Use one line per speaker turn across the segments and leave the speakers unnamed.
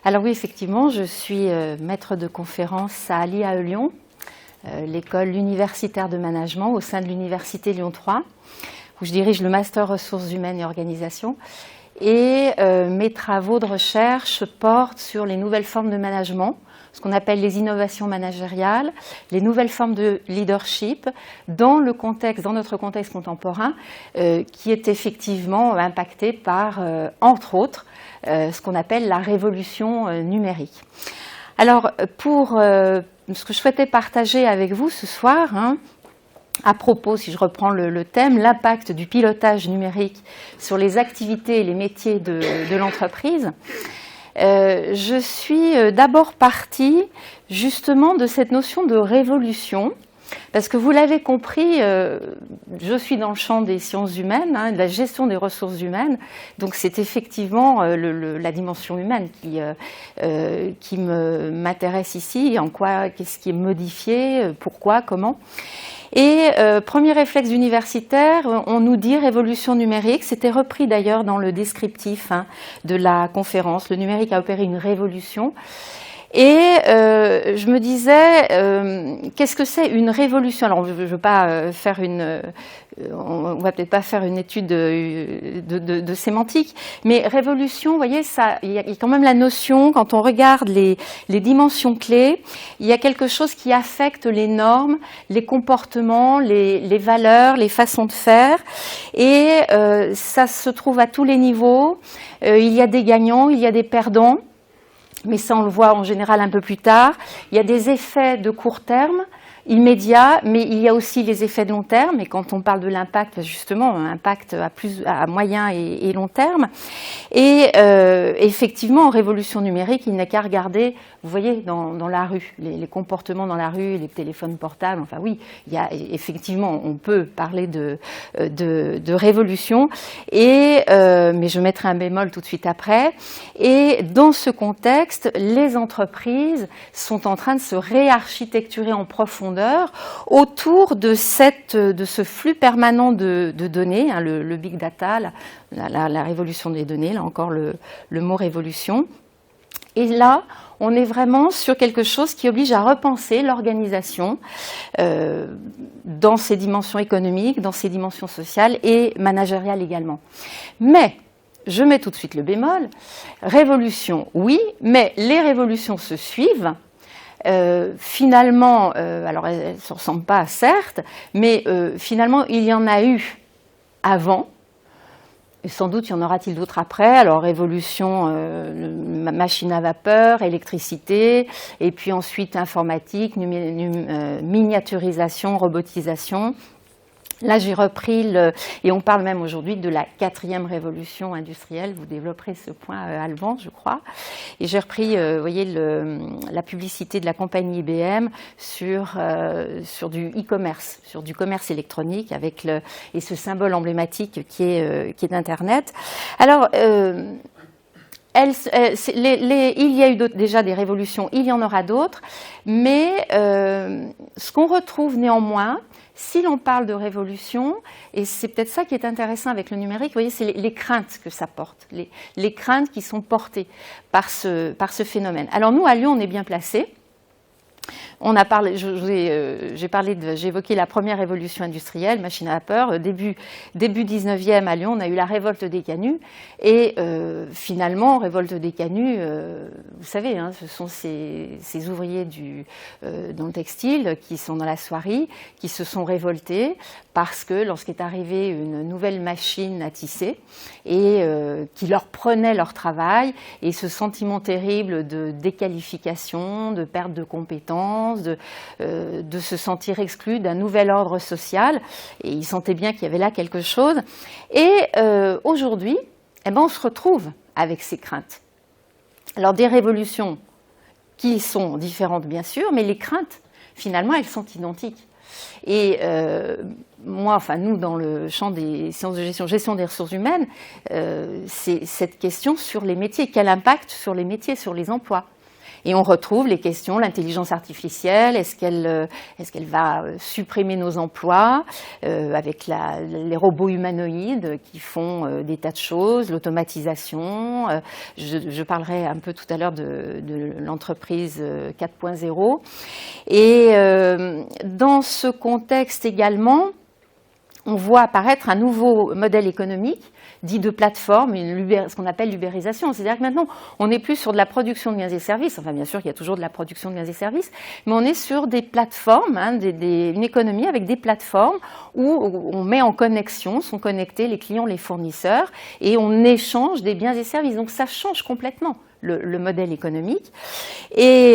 Alors oui, effectivement, je suis maître de conférence à l'IAE Lyon, l'école universitaire de management au sein de l'université Lyon 3, où je dirige le master ressources humaines et organisation. Et mes travaux de recherche portent sur les nouvelles formes de management, ce qu'on appelle les innovations managériales, les nouvelles formes de leadership dans notre contexte contemporain, qui est effectivement impacté par, entre autres, ce qu'on appelle la révolution numérique. Alors, pour ce que je souhaitais partager avec vous ce soir, à propos, si je reprends le thème, l'impact du pilotage numérique sur les activités et les métiers de l'entreprise, je suis d'abord partie justement de cette notion de révolution, parce que vous l'avez compris, je suis dans le champ des sciences humaines, de la gestion des ressources humaines, donc c'est effectivement la dimension humaine qui m'intéresse ici, en quoi, qu'est-ce qui est modifié, pourquoi, comment. Et premier réflexe universitaire, on nous dit révolution numérique, c'était repris d'ailleurs dans le descriptif de la conférence, le numérique a opéré une révolution. Et je me disais, qu'est-ce que c'est une révolution? Alors, je ne veux pas faire on va peut-être pas faire une étude de sémantique, mais révolution, vous voyez, il y a quand même la notion, quand on regarde les dimensions clés, il y a quelque chose qui affecte les normes, les comportements, les valeurs, les façons de faire, et ça se trouve à tous les niveaux. Il y a des gagnants, il y a des perdants. Mais ça, on le voit en général un peu plus tard. Il y a des effets de court terme, immédiats, mais il y a aussi les effets de long terme. Et quand on parle de l'impact, justement, un impact à moyen et long terme. Et effectivement, en révolution numérique, il n'a qu'à regarder, vous voyez, dans la rue, les comportements dans la rue, les téléphones portables. Enfin oui, il y a effectivement, on peut parler de révolution. Et mais je mettrai un bémol tout de suite après. Et dans ce contexte, les entreprises sont en train de se réarchitecturer en profondeur autour de ce flux permanent de données, le big data, la révolution des données, là encore le mot révolution. Et là, on est vraiment sur quelque chose qui oblige à repenser l'organisation dans ses dimensions économiques, dans ses dimensions sociales et managériales également. Mais je mets tout de suite le bémol. Révolution, oui, mais les révolutions se suivent. Finalement, alors elles ne se ressemblent pas, certes, mais finalement, il y en a eu avant, et sans doute il y en aura-t-il d'autres après. Alors, révolution, machine à vapeur, électricité, et puis ensuite informatique, miniaturisation, robotisation. Là, j'ai repris et on parle même aujourd'hui de la 4e révolution industrielle. Vous développerez ce point, Alban, je crois. Et j'ai repris, vous voyez, la publicité de la compagnie IBM sur du e-commerce, sur du commerce électronique, avec et ce symbole emblématique qui est Internet. Alors, il y a eu déjà des révolutions, il y en aura d'autres, mais ce qu'on retrouve néanmoins, si l'on parle de révolution, et c'est peut-être ça qui est intéressant avec le numérique, vous voyez, c'est les craintes que ça porte, les craintes qui sont portées par ce phénomène. Alors nous, à Lyon, on est bien placés. On a parlé, j'ai évoqué la première révolution industrielle, machine à vapeur, début 19e à Lyon, on a eu la révolte des canuts, et finalement, révolte des canuts, vous savez, ce sont ces ouvriers dans le textile qui sont dans la soierie, qui se sont révoltés parce que lorsqu'est arrivée une nouvelle machine à tisser et qui leur prenait leur travail, et ce sentiment terrible de déqualification, de perte de compétences, de se sentir exclu d'un nouvel ordre social, et ils sentaient bien qu'il y avait là quelque chose. Et aujourd'hui, on se retrouve avec ces craintes. Alors des révolutions qui sont différentes bien sûr, mais les craintes, finalement, elles sont identiques. Et nous, dans le champ des sciences de gestion des ressources humaines, c'est cette question sur les métiers. Quel impact sur les métiers, sur les emplois? Et on retrouve les questions, l'intelligence artificielle, est-ce qu'elle va supprimer nos emplois avec les robots humanoïdes qui font des tas de choses, l'automatisation. Je parlerai un peu tout à l'heure de l'entreprise 4.0. Et dans ce contexte également, on voit apparaître un nouveau modèle économique dit de plateforme, ce qu'on appelle l'ubérisation. C'est-à-dire que maintenant, on n'est plus sur de la production de biens et services. Enfin, bien sûr, il y a toujours de la production de biens et services, mais on est sur des plateformes, une économie avec des plateformes où on met en connexion, sont connectés les clients, les fournisseurs, et on échange des biens et services. Donc, ça change complètement le modèle économique. Et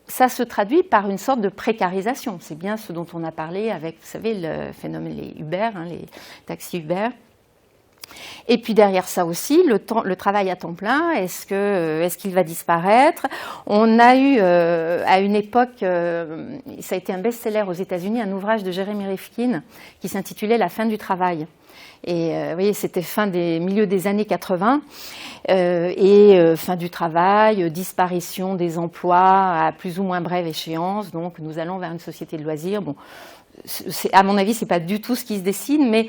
ça se traduit par une sorte de précarisation. C'est bien ce dont on a parlé avec, vous savez, le phénomène, les Uber, les taxis Uber. Et puis derrière ça aussi, le travail à temps plein, est-ce qu'il va disparaître? On a eu à une époque, ça a été un best-seller aux États-Unis, un ouvrage de Jeremy Rifkin qui s'intitulait « La fin du travail ». Et vous voyez, c'était milieu des années 80, fin du travail, disparition des emplois à plus ou moins brève échéance. Donc nous allons vers une société de loisirs. Bon, à mon avis, c'est pas du tout ce qui se dessine, mais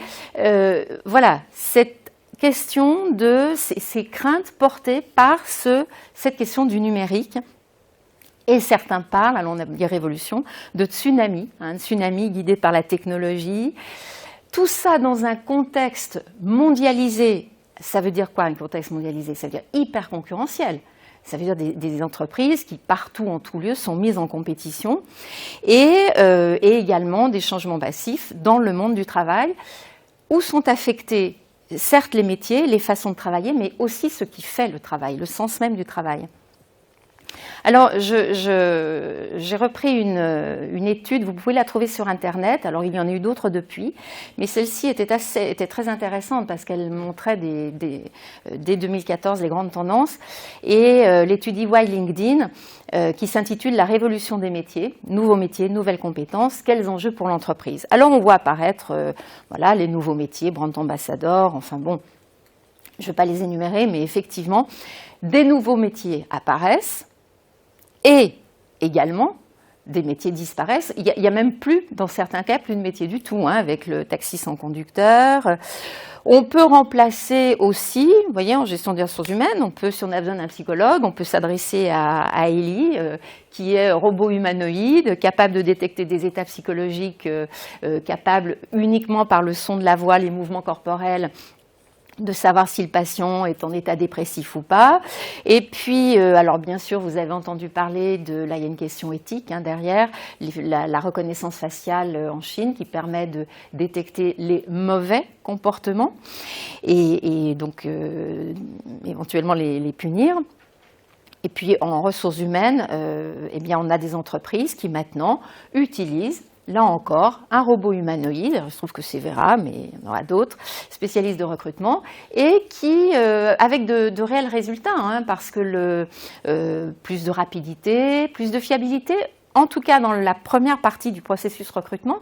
voilà, cette question de ces craintes portées par cette question du numérique. Et certains parlent, alors on a dit révolution, de tsunami, un tsunami guidé par la technologie. Tout ça dans un contexte mondialisé. Ça veut dire quoi un contexte mondialisé? Ça veut dire hyper concurrentiel. Ça veut dire des entreprises qui, partout, en tout lieu, sont mises en compétition et également des changements massifs dans le monde du travail où sont affectés, certes, les métiers, les façons de travailler, mais aussi ce qui fait le travail, le sens même du travail. Alors, j'ai repris une étude, vous pouvez la trouver sur Internet, alors il y en a eu d'autres depuis, mais celle-ci était très intéressante parce qu'elle montrait dès 2014 les grandes tendances, et l'étude EY LinkedIn qui s'intitule « La révolution des métiers, nouveaux métiers, nouvelles compétences, quels enjeux pour l'entreprise ?» Alors on voit apparaître voilà, les nouveaux métiers, Brand Ambassador, enfin bon, je ne vais pas les énumérer, mais effectivement, des nouveaux métiers apparaissent, et également, des métiers disparaissent. Il y a même plus, dans certains cas, plus de métiers du tout, avec le taxi sans conducteur. On peut remplacer aussi, vous voyez, en gestion des ressources humaines, si on a besoin d'un psychologue, on peut s'adresser à Ellie, qui est robot humanoïde, capable de détecter des états psychologiques, capable uniquement par le son de la voix, les mouvements corporels, de savoir si le patient est en état dépressif ou pas. Et puis, alors bien sûr, vous avez entendu parler là il y a une question éthique derrière, la reconnaissance faciale en Chine qui permet de détecter les mauvais comportements et donc éventuellement les punir. Et puis en ressources humaines, eh bien, on a des entreprises qui maintenant utilisent, là encore, un robot humanoïde, il se trouve que c'est Vera, mais il y en aura d'autres, spécialistes de recrutement, et qui, avec de réels résultats, parce que plus de rapidité, plus de fiabilité, en tout cas dans la première partie du processus recrutement,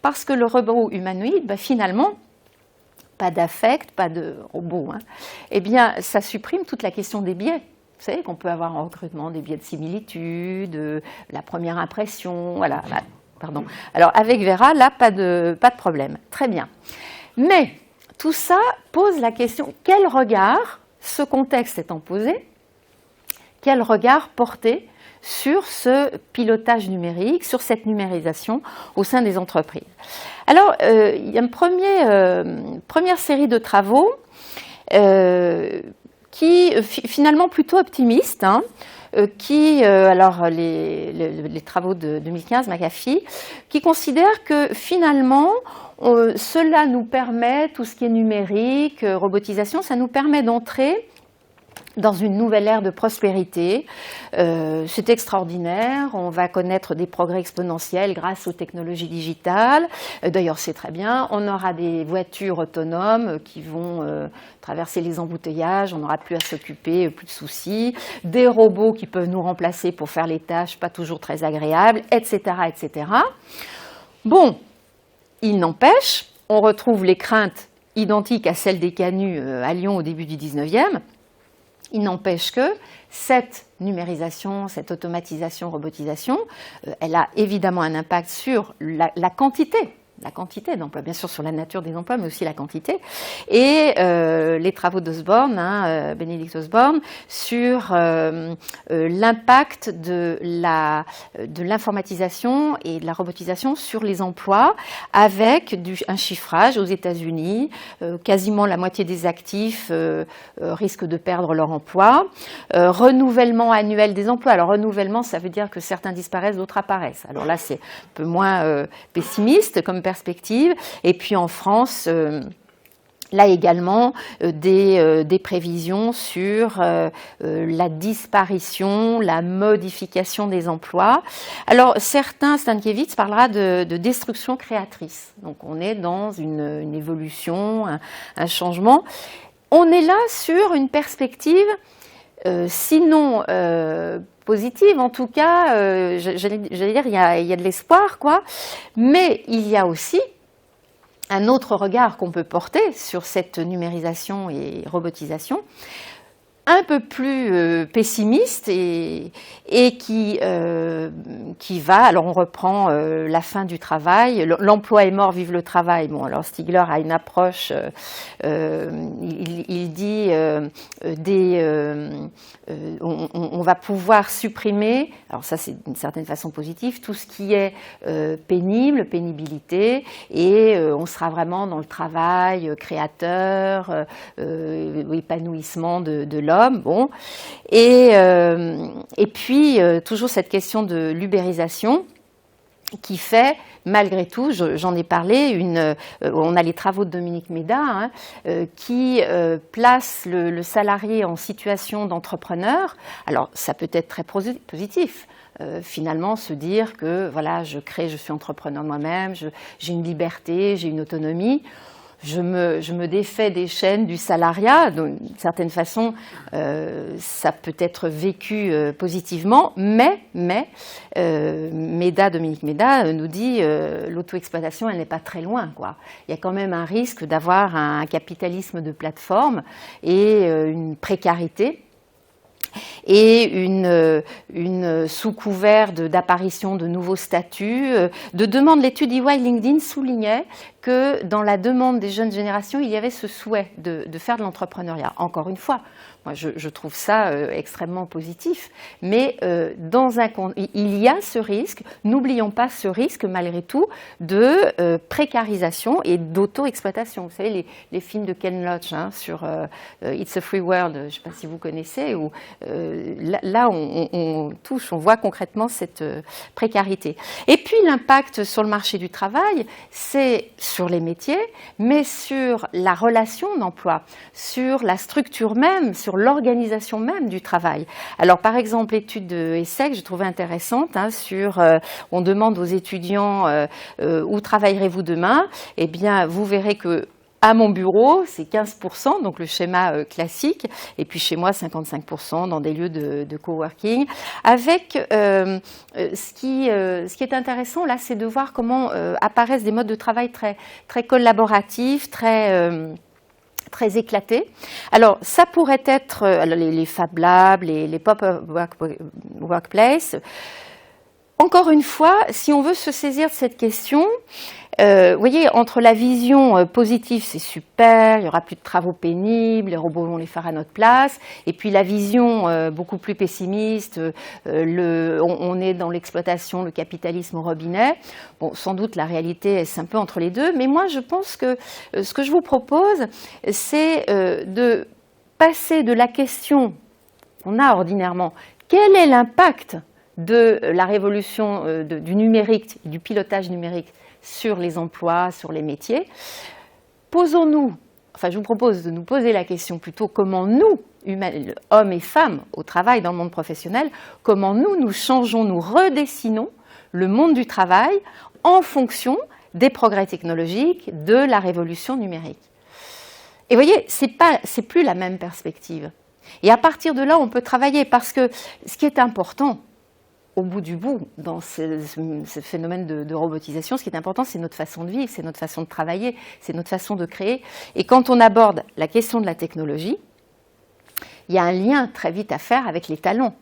parce que le robot humanoïde, finalement, pas d'affect, pas de robot, eh bien, ça supprime toute la question des biais. Vous savez qu'on peut avoir en recrutement des biais de similitude, la première impression, voilà. Pardon. Alors avec Vera, là, pas de problème. Très bien. Mais tout ça pose la question, quel regard, ce contexte étant posé, quel regard porter sur ce pilotage numérique, sur cette numérisation au sein des entreprises? Alors, il y a une première série de travaux qui, finalement, plutôt optimistes, alors les travaux de 2015, McAfee, qui considèrent que finalement, cela nous permet, tout ce qui est numérique, robotisation, ça nous permet d'entrer dans une nouvelle ère de prospérité. C'est extraordinaire, on va connaître des progrès exponentiels grâce aux technologies digitales. D'ailleurs, c'est très bien, on aura des voitures autonomes qui vont traverser les embouteillages, on n'aura plus à s'occuper, plus de soucis, des robots qui peuvent nous remplacer pour faire les tâches pas toujours très agréables, etc., etc. Bon, il n'empêche, on retrouve les craintes identiques à celles des canuts à Lyon au début du 19e, Il n'empêche que cette numérisation, cette automatisation, robotisation, elle a évidemment un impact sur la quantité d'emplois, bien sûr sur la nature des emplois, mais aussi la quantité. Et les travaux d'Osborne, Benedict Osborne, sur l'impact de l'informatisation et de la robotisation sur les emplois, avec un chiffrage aux États-Unis, quasiment la moitié des actifs risquent de perdre leur emploi. Renouvellement annuel des emplois. Alors renouvellement, ça veut dire que certains disparaissent, d'autres apparaissent. Alors là, c'est un peu moins pessimiste comme perspective. Et puis en France, là également, des prévisions sur la disparition, la modification des emplois. Alors certains, Stankiewicz parlera de destruction créatrice. Donc on est dans une évolution, un changement. On est là sur une perspective, sinon positive, en tout cas, j'allais dire, il y a de l'espoir, quoi. Mais il y a aussi un autre regard qu'on peut porter sur cette numérisation et robotisation, un peu plus pessimiste et qui va, alors on reprend la fin du travail, l'emploi est mort, vive le travail. Bon, alors Stigler a une approche, il dit on va pouvoir supprimer, alors ça c'est d'une certaine façon positive, tout ce qui est pénibilité, et on sera vraiment dans le travail créateur, épanouissement de l'homme. Bon. Et puis, toujours cette question de l'ubérisation qui fait, malgré tout, j'en ai parlé, on a les travaux de Dominique Méda, qui place le salarié en situation d'entrepreneur. Alors, ça peut être très positif. Finalement, se dire que voilà, je suis entrepreneur moi-même, j'ai une liberté, j'ai une autonomie. Je me défais des chaînes du salariat. D'une certaine façon, ça peut être vécu positivement, mais Dominique Méda nous dit l'auto-exploitation, elle n'est pas très loin, quoi. Il y a quand même un risque d'avoir un capitalisme de plateforme et une précarité. Et une sous-couvert d'apparition de nouveaux statuts, de demande. L'étude EY LinkedIn soulignait que dans la demande des jeunes générations, il y avait ce souhait de faire de l'entrepreneuriat. Encore une fois, moi je trouve ça extrêmement positif, mais il y a ce risque, n'oublions pas ce risque malgré tout, de précarisation et d'auto-exploitation. Vous savez, les films de Ken Loach sur It's a Free World, je ne sais pas si vous connaissez, où là on voit concrètement cette précarité. Et puis l'impact sur le marché du travail, c'est sur les métiers, mais sur la relation d'emploi, sur la structure même, sur l'organisation même du travail. Alors par exemple, l'étude de ESSEC, je trouvais intéressante, on demande aux étudiants où travaillerez-vous demain. Eh bien, vous verrez que à mon bureau, c'est 15%, donc le schéma classique, et puis chez moi, 55% dans des lieux de coworking. Avec ce qui est intéressant là, c'est de voir comment apparaissent des modes de travail très, très collaboratifs, très éclatés. Alors, ça pourrait être les Fab Labs, les Pop-up Workplace. Encore une fois, si on veut se saisir de cette question, vous voyez, entre la vision positive, c'est super, il n'y aura plus de travaux pénibles, les robots vont les faire à notre place, et puis la vision beaucoup plus pessimiste, on est dans l'exploitation, le capitalisme au robinet. Bon, sans doute la réalité est un peu entre les deux, mais moi je pense que ce que je vous propose, c'est de passer de la question qu'on a ordinairement, quel est l'impact de la révolution du numérique, du pilotage numérique sur les emplois, sur les métiers. Je vous propose de nous poser la question plutôt comment nous, hommes et femmes au travail dans le monde professionnel, comment nous changeons, nous redessinons le monde du travail en fonction des progrès technologiques, de la révolution numérique. Et vous voyez, c'est plus la même perspective. Et à partir de là, on peut travailler parce que ce qui est important, au bout du bout, dans ce phénomène de robotisation, ce qui est important, c'est notre façon de vivre, c'est notre façon de travailler, c'est notre façon de créer. Et quand on aborde la question de la technologie, il y a un lien très vite à faire avec les talents.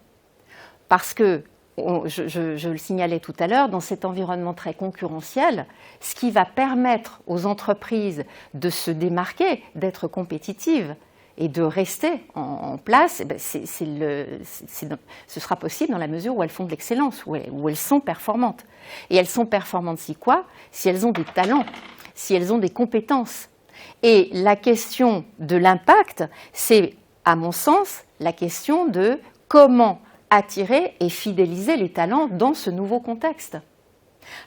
Parce que, je le signalais tout à l'heure, dans cet environnement très concurrentiel, ce qui va permettre aux entreprises de se démarquer, d'être compétitives et de rester en place, ce sera possible dans la mesure où elles font de l'excellence, où elles sont performantes. Et elles sont performantes si quoi? Si elles ont des talents, si elles ont des compétences. Et la question de l'impact, c'est, à mon sens, la question de comment attirer et fidéliser les talents dans ce nouveau contexte.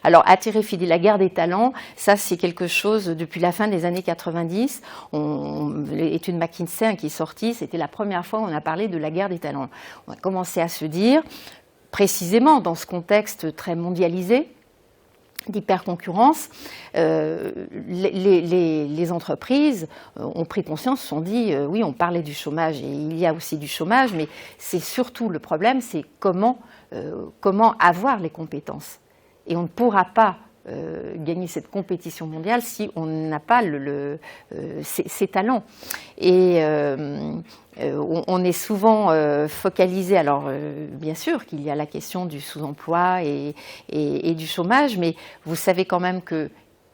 Alors, attirer, fidéliser, la guerre des talents, ça c'est quelque chose depuis la fin des années 90. L'étude McKinsey qui est sortie, c'était la première fois où on a parlé de la guerre des talents. On a commencé à se dire, précisément dans ce contexte très mondialisé, d'hyperconcurrence, les entreprises ont pris conscience, se sont dit, oui, on parlait du chômage et il y a aussi du chômage, mais c'est surtout le problème, c'est comment avoir les compétences. Et on ne pourra pas gagner cette compétition mondiale si on n'a pas ces talents. Et on est souvent focalisé, alors bien sûr qu'il y a la question du sous-emploi et du chômage, mais vous savez quand même que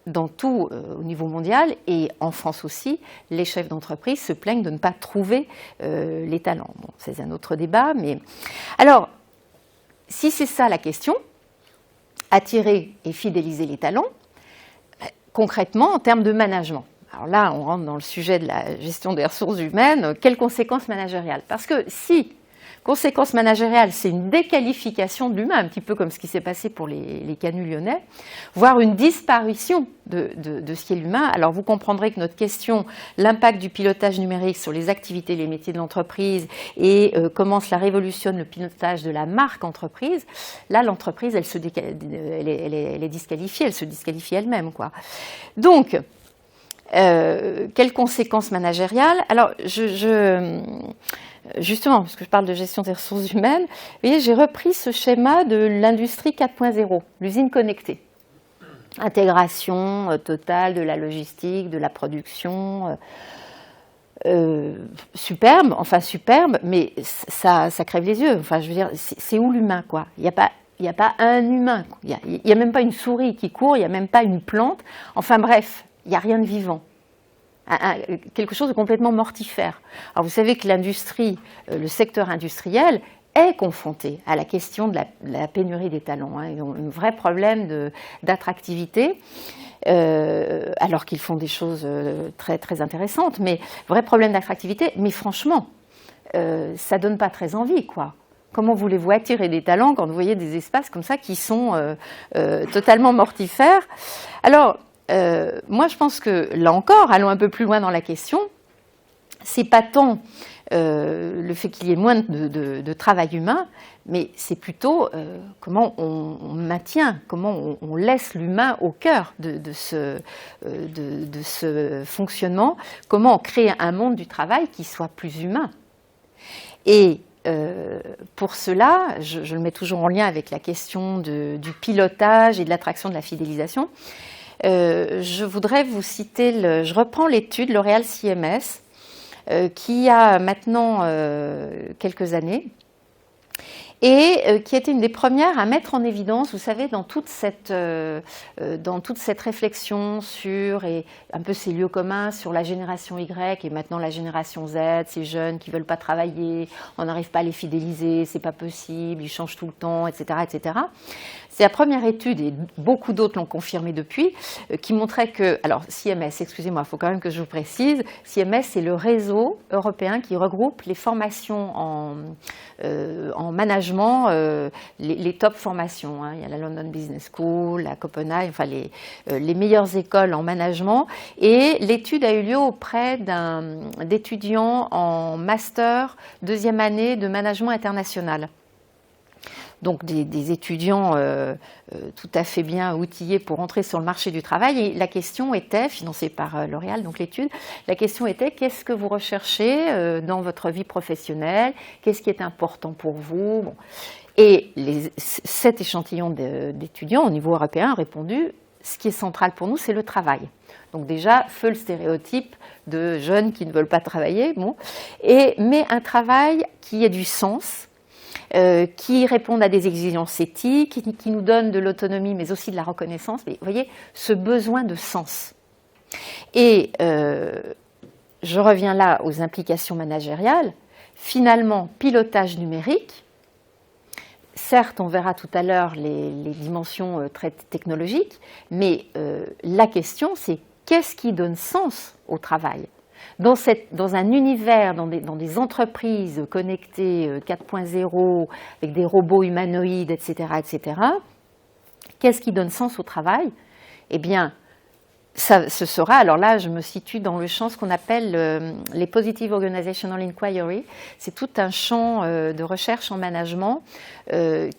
dans tout, au niveau mondial et en France aussi, les chefs d'entreprise se plaignent de ne pas trouver les talents. Bon, c'est un autre débat, mais... Alors, si c'est ça la question, attirer et fidéliser les talents, concrètement en termes de management. Alors là, on rentre dans le sujet de la gestion des ressources humaines. Quelles conséquences managériales? Parce que si conséquences managériales, c'est une déqualification de l'humain, un petit peu comme ce qui s'est passé pour les canuts lyonnais, voire une disparition de ce qui est l'humain. Alors vous comprendrez que notre question, l'impact du pilotage numérique sur les activités et les métiers de l'entreprise et comment cela révolutionne le pilotage de la marque entreprise, là l'entreprise, elle est disqualifiée, elle se disqualifie elle-même, quoi. Donc, quelles conséquences managériales? Alors, justement, parce que je parle de gestion des ressources humaines, vous voyez, j'ai repris ce schéma de l'industrie 4.0, l'usine connectée. Intégration totale de la logistique, de la production, superbe, mais ça crève les yeux. Enfin, je veux dire, c'est où l'humain, quoi? Il n'y a pas un humain, il n'y a même pas une souris qui court, il n'y a même pas une plante. Enfin bref, il n'y a rien de vivant. Quelque chose de complètement mortifère. Alors vous savez que l'industrie, le secteur industriel est confronté à la question de la pénurie des talents. Ils ont un vrai problème d'attractivité, alors qu'ils font des choses très, très intéressantes, mais vrai problème d'attractivité. Mais franchement, ça ne donne pas très envie, quoi. Comment voulez-vous attirer des talents quand vous voyez des espaces comme ça qui sont totalement mortifères? Alors, moi, je pense que, là encore, allons un peu plus loin dans la question, c'est pas tant le fait qu'il y ait moins de travail humain, mais c'est plutôt comment on maintient, comment on laisse l'humain au cœur de ce fonctionnement, comment on crée un monde du travail qui soit plus humain. Et pour cela, je le mets toujours en lien avec la question du pilotage et de l'attraction de la fidélisation. Je voudrais vous citer, je reprends l'étude L'Oréal CMS, qui a maintenant quelques années, et qui était une des premières à mettre en évidence, vous savez, dans toute cette réflexion sur, et un peu ces lieux communs sur la génération Y et maintenant la génération Z, ces jeunes qui ne veulent pas travailler, on n'arrive pas à les fidéliser, c'est pas possible, ils changent tout le temps, etc., etc. C'est la première étude, et beaucoup d'autres l'ont confirmé depuis, qui montrait que, alors CMS, excusez-moi, il faut quand même que je vous précise, CMS c'est le réseau européen qui regroupe les formations en management, les top formations. Il y a la London Business School, la Copenhague, enfin les meilleures écoles en management. Et l'étude a eu lieu auprès d'étudiants en master, deuxième année de management international. Donc des étudiants tout à fait bien outillés pour entrer sur le marché du travail. Et la question était, financée par L'Oréal, donc l'étude, la question était qu'est-ce que vous recherchez dans votre vie professionnelle? Qu'est-ce qui est important pour vous? Bon. Et cet échantillon d'étudiants au niveau européen a répondu ce qui est central pour nous, c'est le travail. Donc déjà, feu le stéréotype de jeunes qui ne veulent pas travailler, bon. Mais un travail qui ait du sens, qui réponde à des exigences éthiques, qui nous donne de l'autonomie, mais aussi de la reconnaissance. Mais vous voyez, ce besoin de sens. Et je reviens là aux implications managériales. Finalement, pilotage numérique. Certes, on verra tout à l'heure les dimensions très technologiques, mais la question, c'est qu'est-ce qui donne sens au travail ? Dans un univers, dans des entreprises connectées 4.0, avec des robots humanoïdes, etc., qu'est-ce qui donne sens au travail ? Eh bien, ce sera, alors là je me situe dans le champ ce qu'on appelle les Positive Organizational Inquiry. C'est tout un champ de recherche en management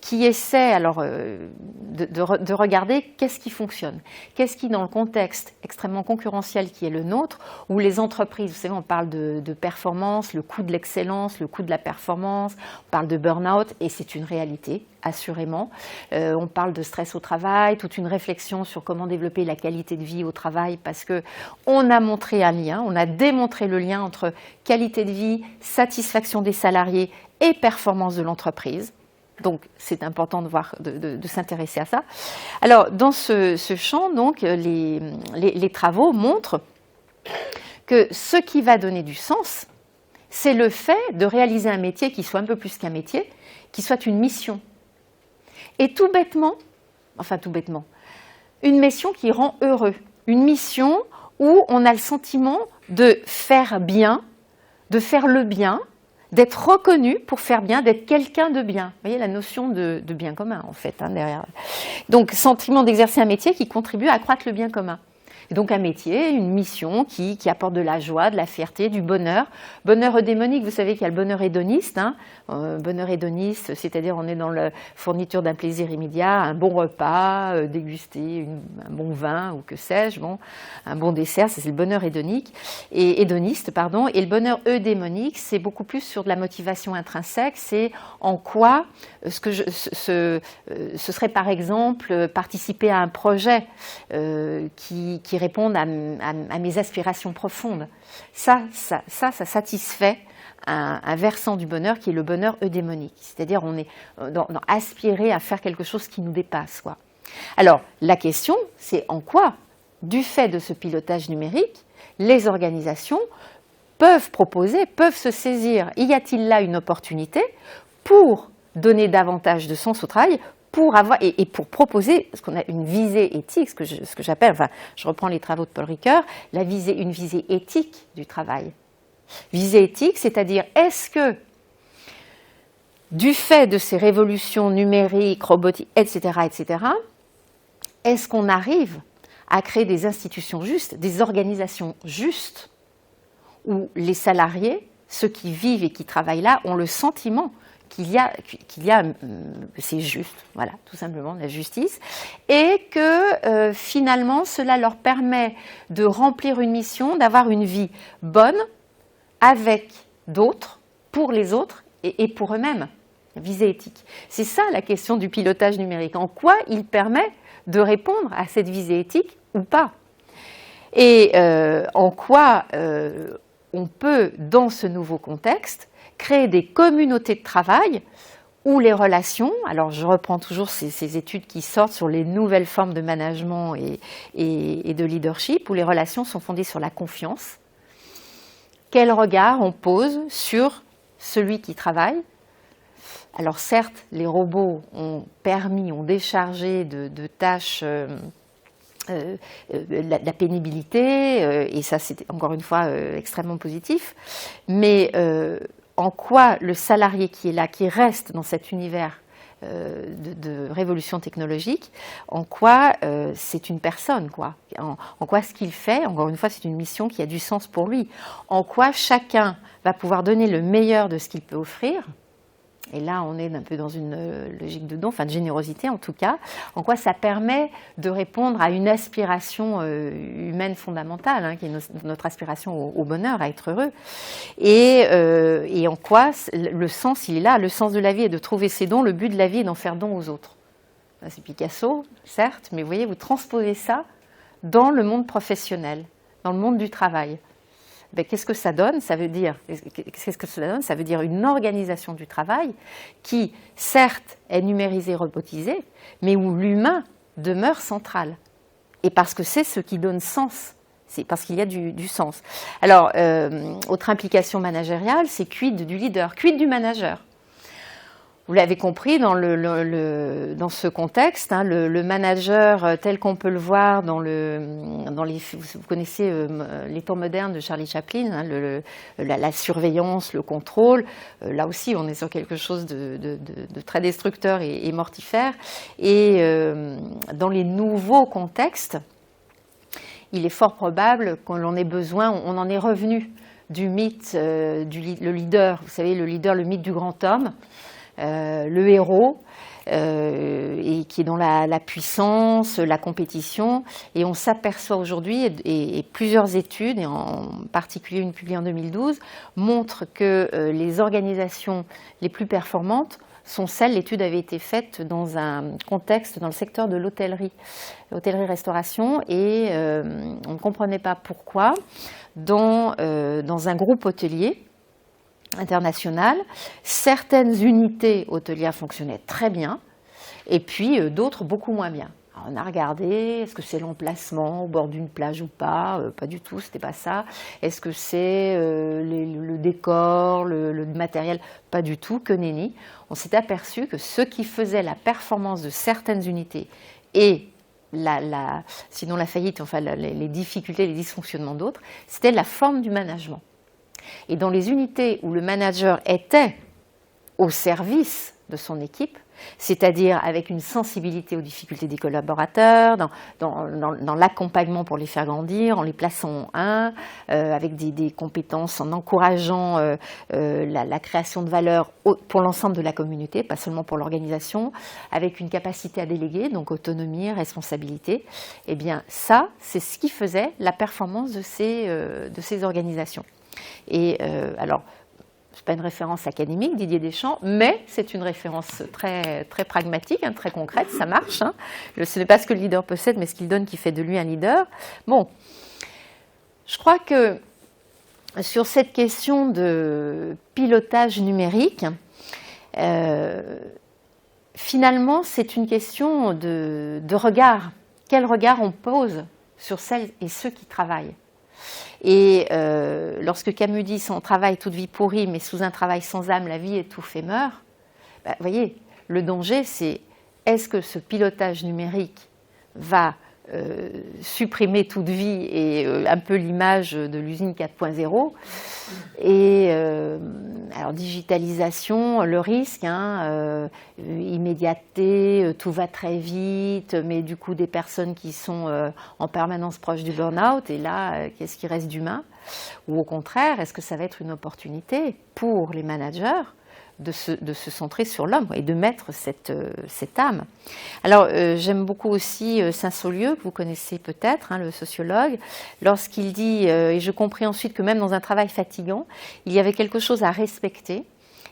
qui essaie alors de regarder qu'est-ce qui fonctionne, qu'est-ce qui dans le contexte extrêmement concurrentiel qui est le nôtre, où les entreprises, vous savez, on parle de performance, le coût de l'excellence, le coût de la performance, on parle de burn-out et c'est une réalité. Assurément. On parle de stress au travail, toute une réflexion sur comment développer la qualité de vie au travail parce qu'on a montré un lien, on a démontré le lien entre qualité de vie, satisfaction des salariés et performance de l'entreprise. Donc, c'est important de s'intéresser à ça. Alors, dans ce champ, donc, les travaux montrent que ce qui va donner du sens, c'est le fait de réaliser un métier qui soit un peu plus qu'un métier, qui soit une mission. Et tout bêtement, une mission qui rend heureux, une mission où on a le sentiment de faire bien, de faire le bien, d'être reconnu pour faire bien, d'être quelqu'un de bien. Vous voyez la notion de bien commun, en fait, derrière. Donc, sentiment d'exercer un métier qui contribue à accroître le bien commun. Et donc un métier, une mission qui apporte de la joie, de la fierté, du bonheur. Bonheur eudémonique, vous savez qu'il y a le bonheur hédoniste. Bonheur hédoniste, c'est-à-dire on est dans la fourniture d'un plaisir immédiat, un bon repas, déguster un bon vin ou que sais-je, un bon dessert, c'est le bonheur hédoniste. Et le bonheur eudémonique, c'est beaucoup plus sur de la motivation intrinsèque, c'est en quoi ce serait par exemple participer à un projet qui répondent à mes aspirations profondes. Ça satisfait un versant du bonheur qui est le bonheur eudémonique. C'est-à-dire on est dans aspirer à faire quelque chose qui nous dépasse, quoi. Alors, la question, c'est en quoi, du fait de ce pilotage numérique, les organisations peuvent se saisir. Y a-t-il là une opportunité pour donner davantage de sens au travail, pour avoir et pour proposer ce qu'on a une visée éthique, ce que j'appelle, je reprends les travaux de Paul Ricoeur, une visée éthique du travail. Visée éthique, c'est-à-dire est-ce que du fait de ces révolutions numériques, robotiques, etc., est-ce qu'on arrive à créer des institutions justes, des organisations justes, où les salariés, ceux qui vivent et qui travaillent là, ont le sentiment c'est juste, voilà, tout simplement, la justice, et que finalement, cela leur permet de remplir une mission, d'avoir une vie bonne avec d'autres, pour les autres et pour eux-mêmes. Visée éthique. C'est ça la question du pilotage numérique. En quoi il permet de répondre à cette visée éthique ou pas ? Et en quoi on peut, dans ce nouveau contexte, créer des communautés de travail où les relations, alors je reprends toujours ces études qui sortent sur les nouvelles formes de management et de leadership, où les relations sont fondées sur la confiance. Quel regard on pose sur celui qui travaille ? Alors certes, les robots ont déchargé de tâches la pénibilité, et ça c'est encore une fois extrêmement positif, mais en quoi le salarié qui est là, qui reste dans cet univers de révolution technologique, en quoi c'est une personne, quoi. En quoi ce qu'il fait, encore une fois, c'est une mission qui a du sens pour lui. En quoi chacun va pouvoir donner le meilleur de ce qu'il peut offrir. Et là, on est un peu dans une logique de don, enfin de générosité en tout cas. En quoi ça permet de répondre à une aspiration humaine fondamentale, qui est notre aspiration au bonheur, à être heureux. Et en quoi le sens, il est là. Le sens de la vie est de trouver ses dons. Le but de la vie est d'en faire don aux autres. c'est Picasso, certes, mais vous voyez, vous transposez ça dans le monde professionnel, dans le monde du travail. Ben, qu'est-ce que ça donne? Ça veut dire une organisation du travail qui, certes, est numérisée, robotisée, mais où l'humain demeure central. Et parce que c'est ce qui donne sens. C'est parce qu'il y a du sens. Alors, autre implication managériale, c'est quid du leader, quid du manager. Vous l'avez compris dans ce contexte, hein, le manager tel qu'on peut le voir dans vous connaissez les temps modernes de Charlie Chaplin, hein, la surveillance, le contrôle. Là aussi, on est sur quelque chose de très destructeur et mortifère. Et dans les nouveaux contextes, il est fort probable qu'on ait besoin, on en est revenu du mythe le leader, vous savez, le leader, le mythe du grand homme. Le héros, et qui est dans la puissance, la compétition. Et on s'aperçoit aujourd'hui, et plusieurs études, et en particulier une publiée en 2012, montrent que les organisations les plus performantes sont celles, l'étude avait été faite dans un contexte dans le secteur de l'hôtellerie-restauration, et on ne comprenait pas pourquoi, dans un groupe hôtelier, international, certaines unités hôtelières fonctionnaient très bien et puis d'autres beaucoup moins bien. Alors on a regardé, est-ce que c'est l'emplacement au bord d'une plage ou pas? Pas du tout, c'était pas ça. Est-ce que c'est le décor, le matériel? Pas du tout, que nenni. On s'est aperçu que ce qui faisait la performance de certaines unités et sinon la faillite, enfin les difficultés, les dysfonctionnements d'autres, c'était la forme du management. Et dans les unités où le manager était au service de son équipe, c'est-à-dire avec une sensibilité aux difficultés des collaborateurs, dans l'accompagnement pour les faire grandir, en les plaçant en avec des compétences, en encourageant la création de valeur pour l'ensemble de la communauté, pas seulement pour l'organisation, avec une capacité à déléguer, donc autonomie, responsabilité, eh bien ça, c'est ce qui faisait la performance de ces organisations. Et alors, ce n'est pas une référence académique, Didier Deschamps, mais c'est une référence très, très pragmatique, hein, très concrète, ça marche. Hein. Ce n'est pas ce que le leader possède, mais ce qu'il donne qui fait de lui un leader. Bon, je crois que sur cette question de pilotage numérique, finalement, c'est une question de regard. Quel regard on pose sur celles et ceux qui travaillent? Et lorsque Camus dit « Sans travail, toute vie pourrie, mais sous un travail sans âme, la vie étouffe et meurt », vous voyez, le danger, c'est est-ce que ce pilotage numérique va supprimer toute vie et un peu l'image de l'usine 4.0 et alors digitalisation, le risque, hein, immédiateté, tout va très vite, mais du coup des personnes qui sont en permanence proches du burn-out, et là qu'est-ce qui reste d'humain? Ou au contraire, est-ce que ça va être une opportunité pour les managers de se centrer sur l'homme et de mettre cette âme. Alors, j'aime beaucoup aussi Saint-Saulieu, que vous connaissez peut-être, hein, le sociologue, lorsqu'il dit, et je compris ensuite que même dans un travail fatigant, il y avait quelque chose à respecter,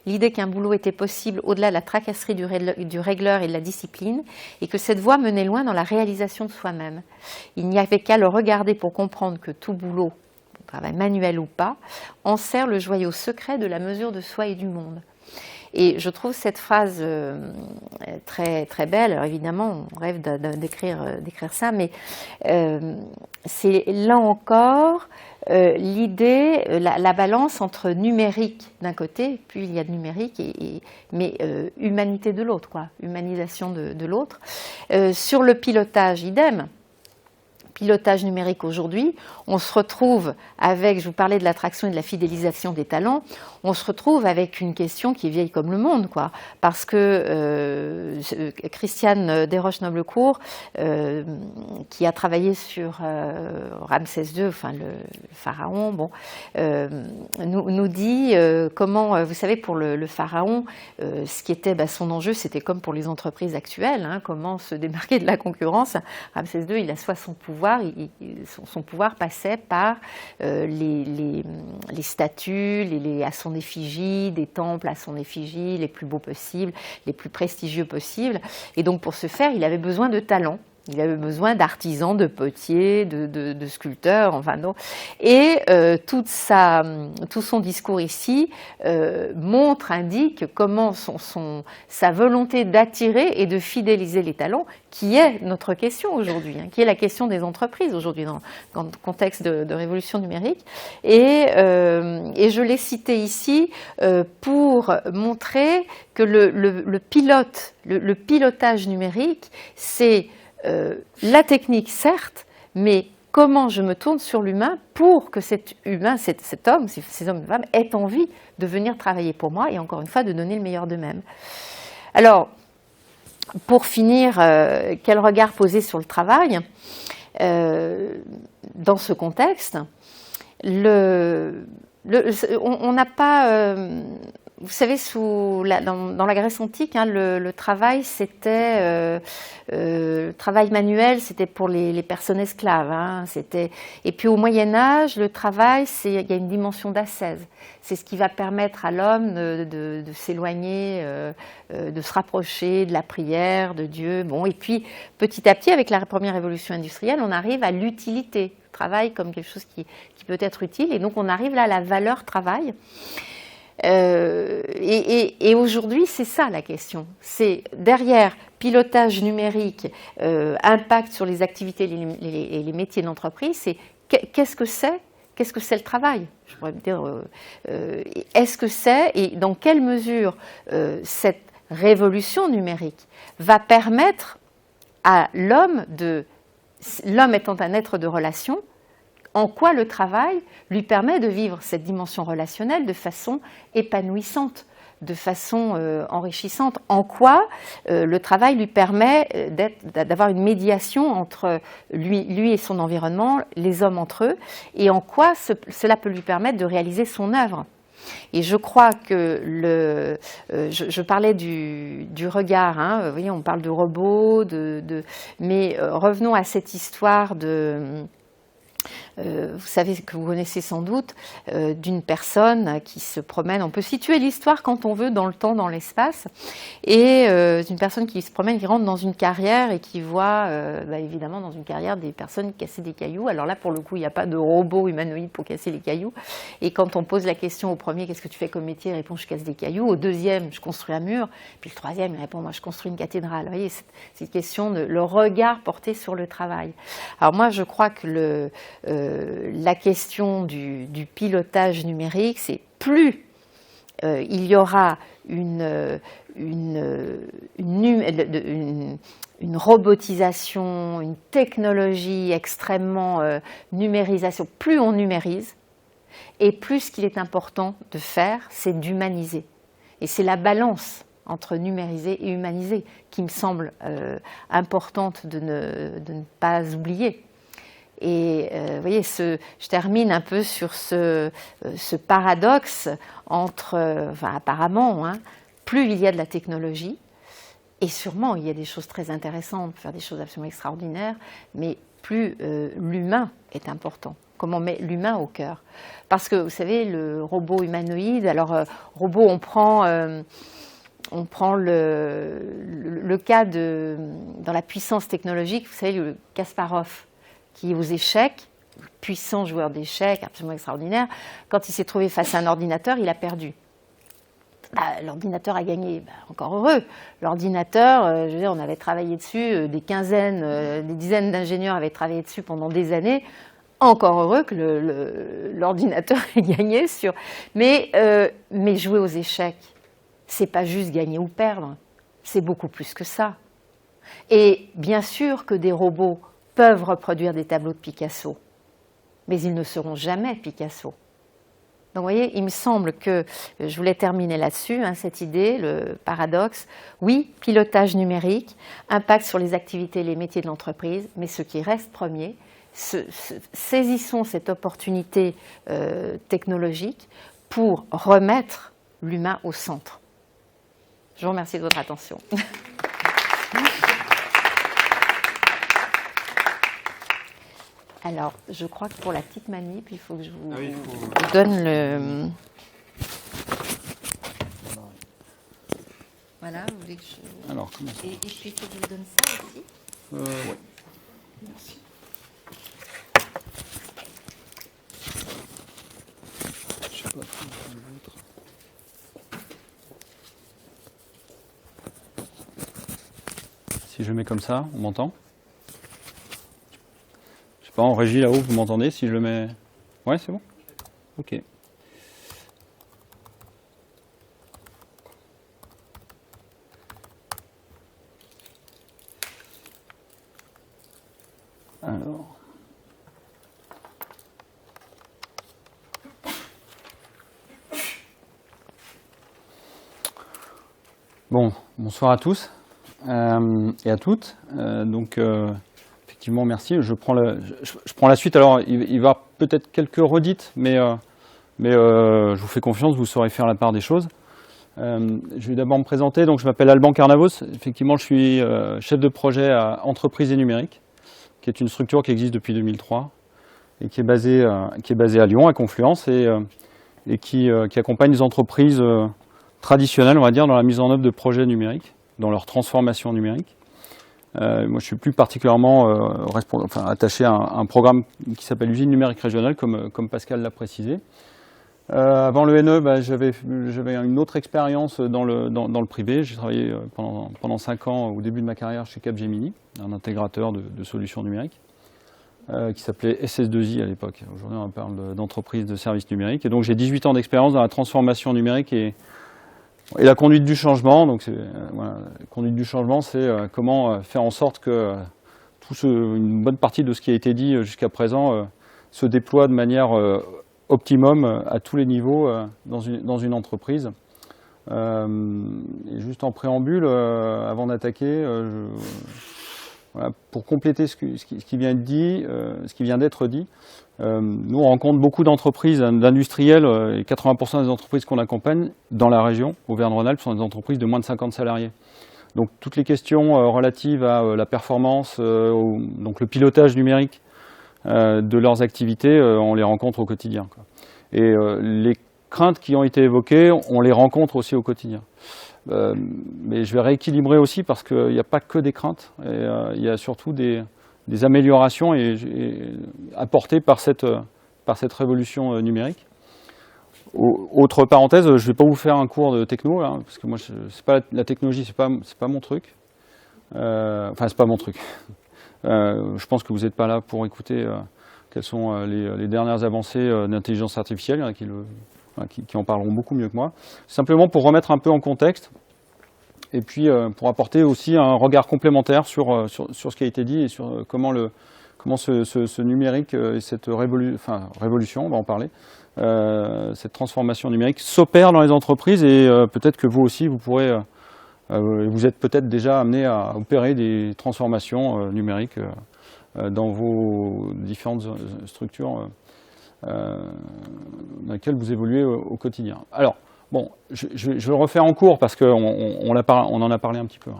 l'idée qu'un boulot était possible au-delà de la tracasserie du régleur et de la discipline, et que cette voie menait loin dans la réalisation de soi-même. Il n'y avait qu'à le regarder pour comprendre que tout boulot, travail manuel ou pas, enserre le joyau secret de la mesure de soi et du monde. Et je trouve cette phrase très, très belle. Alors évidemment, on rêve d'écrire ça, mais c'est là encore l'idée, la balance entre numérique d'un côté, puis il y a de numérique, mais humanité de l'autre, quoi, humanisation de l'autre. Sur le pilotage, idem. Pilotage numérique aujourd'hui, on se retrouve avec, je vous parlais de l'attraction et de la fidélisation des talents, on se retrouve avec une question qui est vieille comme le monde, quoi, parce que Christiane Desroches-Noblecourt, qui a travaillé sur Ramsès II, enfin le pharaon, bon, nous dit comment, vous savez, pour le pharaon, ce qui était son enjeu, c'était comme pour les entreprises actuelles, hein, comment se démarquer de la concurrence. Ramsès II, il assoit son pouvoir pouvoir, son pouvoir passait par les statues à son effigie, des temples à son effigie, les plus beaux possibles, les plus prestigieux possibles. Et donc pour ce faire, il avait besoin de talent. Il avait besoin d'artisans, de potiers, de sculpteurs, enfin non. Et tout son discours ici indique comment sa volonté d'attirer et de fidéliser les talents, qui est notre question aujourd'hui, hein, qui est la question des entreprises aujourd'hui dans le contexte de révolution numérique. Et je l'ai cité ici pour montrer que le pilotage numérique, c'est la technique, certes, mais comment je me tourne sur l'humain pour que cet humain, cet homme, ces hommes et femmes, aient envie de venir travailler pour moi et encore une fois de donner le meilleur d'eux-mêmes. Alors, pour finir, quel regard poser sur le travail dans ce contexte? On n'a pas... vous savez, dans la Grèce antique, hein, le travail, c'était travail manuel, c'était pour les personnes esclaves. Hein, et puis au Moyen Âge, le travail, il y a une dimension d'ascèse. C'est ce qui va permettre à l'homme de s'éloigner, de se rapprocher de la prière, de Dieu. Bon, et puis petit à petit, avec la première révolution industrielle, on arrive à l'utilité. Le travail comme quelque chose qui peut être utile. Et donc on arrive là à la valeur travail. Et aujourd'hui, c'est ça la question. C'est derrière pilotage numérique, impact sur les activités et les métiers de l'entreprise, c'est qu'est-ce que c'est le travail? Je pourrais me dire, est-ce que c'est et dans quelle mesure cette révolution numérique va permettre à l'homme étant un être de relation, en quoi le travail lui permet de vivre cette dimension relationnelle de façon épanouissante, de façon enrichissante. En quoi le travail lui permet d'avoir une médiation entre lui et son environnement, les hommes entre eux, et en quoi cela peut lui permettre de réaliser son œuvre. Et je crois que je parlais du regard, hein, vous voyez, on parle de robots, mais revenons à cette histoire vous savez que vous connaissez sans doute d'une personne qui se promène, on peut situer l'histoire quand on veut dans le temps, dans l'espace, et d'une personne qui se promène, qui rentre dans une carrière et qui voit évidemment dans une carrière des personnes casser des cailloux. Alors là pour le coup il n'y a pas de robot humanoïde pour casser les cailloux, et quand on pose la question au premier, qu'est-ce que tu fais comme métier, il répond je casse des cailloux, au deuxième je construis un mur, puis le troisième il répond moi je construis une cathédrale. Vous voyez, c'est une question de le regard porté sur le travail. Alors moi je crois que la question du pilotage numérique, c'est plus il y aura une robotisation, une technologie extrêmement numérisation, plus on numérise, et plus ce qu'il est important de faire, c'est d'humaniser. Et c'est la balance entre numériser et humaniser qui me semble importante de ne pas oublier. Et vous voyez, je termine un peu sur ce paradoxe entre, apparemment, hein, plus il y a de la technologie, et sûrement il y a des choses très intéressantes, faire des choses absolument extraordinaires, mais plus l'humain est important. Comment on met l'humain au cœur. Parce que, vous savez, le robot humanoïde, alors robot, on prend le cas dans la puissance technologique, vous savez, le Kasparov, qui aux échecs, puissant joueur d'échecs, absolument extraordinaire, quand il s'est trouvé face à un ordinateur, il a perdu. L'ordinateur a gagné, encore heureux. L'ordinateur, je veux dire, on avait travaillé dessus, des dizaines d'ingénieurs avaient travaillé dessus pendant des années, encore heureux que l'ordinateur ait gagné sur... Mais jouer aux échecs, c'est pas juste gagner ou perdre, c'est beaucoup plus que ça. Et bien sûr que des robots peuvent reproduire des tableaux de Picasso, mais ils ne seront jamais Picasso. Donc vous voyez, il me semble que, je voulais terminer là-dessus, hein, cette idée, le paradoxe, oui, pilotage numérique, impact sur les activités et les métiers de l'entreprise, mais ce qui reste premier, saisissons cette opportunité technologique pour remettre l'humain au centre. Je vous remercie de votre attention. Alors, je crois que pour la petite manip, il faut que je vous donne le... Voilà, vous voulez que je...
Alors, comment ça ?
Et puis, il faut que je vous donne ça aussi.
Oui. Merci. Je sais pas trop le vôtre. Si je le mets comme ça, on m'entend ? Je sais pas, en régie là-haut, vous m'entendez si je le mets... Ouais, c'est bon ? Ok. Alors... Bon, bonsoir à tous et à toutes. Effectivement, merci. Je prends la suite. Alors, il va y avoir peut-être quelques redites, mais je vous fais confiance, vous saurez faire la part des choses. Je vais d'abord me présenter. Donc, je m'appelle Alban Carnavos. Effectivement, je suis chef de projet à Entreprises et Numérique, qui est une structure qui existe depuis 2003 et qui est basée à Lyon, à Confluence, et qui accompagne les entreprises traditionnelles, on va dire, dans la mise en œuvre de projets numériques, dans leur transformation numérique. Moi, je suis plus particulièrement attaché à un programme qui s'appelle Usine numérique régionale, comme Pascal l'a précisé. Avant le NE, j'avais une autre expérience dans le privé. J'ai travaillé pendant 5 ans au début de ma carrière chez Capgemini, un intégrateur de solutions numériques, qui s'appelait SS2I à l'époque. Aujourd'hui, on parle d'entreprise de services numériques. Et donc, j'ai 18 ans d'expérience dans la transformation numérique et la conduite du changement. Donc, la conduite du changement, c'est comment faire en sorte que une bonne partie de ce qui a été dit jusqu'à présent se déploie de manière optimum à tous les niveaux dans une entreprise. Et juste en préambule, avant d'attaquer, pour compléter ce qui vient d'être dit, nous on rencontre beaucoup d'entreprises, d'industriels, et 80% des entreprises qu'on accompagne dans la région, Auvergne-Rhône-Alpes, sont des entreprises de moins de 50 salariés. Donc toutes les questions relatives à la performance, donc le pilotage numérique de leurs activités, on les rencontre au quotidien, quoi. Et les craintes qui ont été évoquées, on les rencontre aussi au quotidien. Mais je vais rééquilibrer aussi parce qu'il n'y a pas que des craintes, et il y a surtout des améliorations apportées par cette révolution numérique. Autre parenthèse, je ne vais pas vous faire un cours de techno, là, parce que moi, la technologie, c'est pas mon truc. C'est pas mon truc. Je pense que vous n'êtes pas là pour écouter quelles sont les dernières avancées d'intelligence artificielle, hein, qui en parleront beaucoup mieux que moi. Simplement pour remettre un peu en contexte, et puis pour apporter aussi un regard complémentaire sur ce qui a été dit et sur comment ce numérique et cette révolution, on va en parler, cette transformation numérique s'opère dans les entreprises, et peut-être que vous aussi, vous êtes peut-être déjà amené à opérer des transformations numériques dans vos différentes structures dans lesquelles vous évoluez au quotidien. Alors, bon, je vais le refaire en cours parce qu'on en a parlé un petit peu.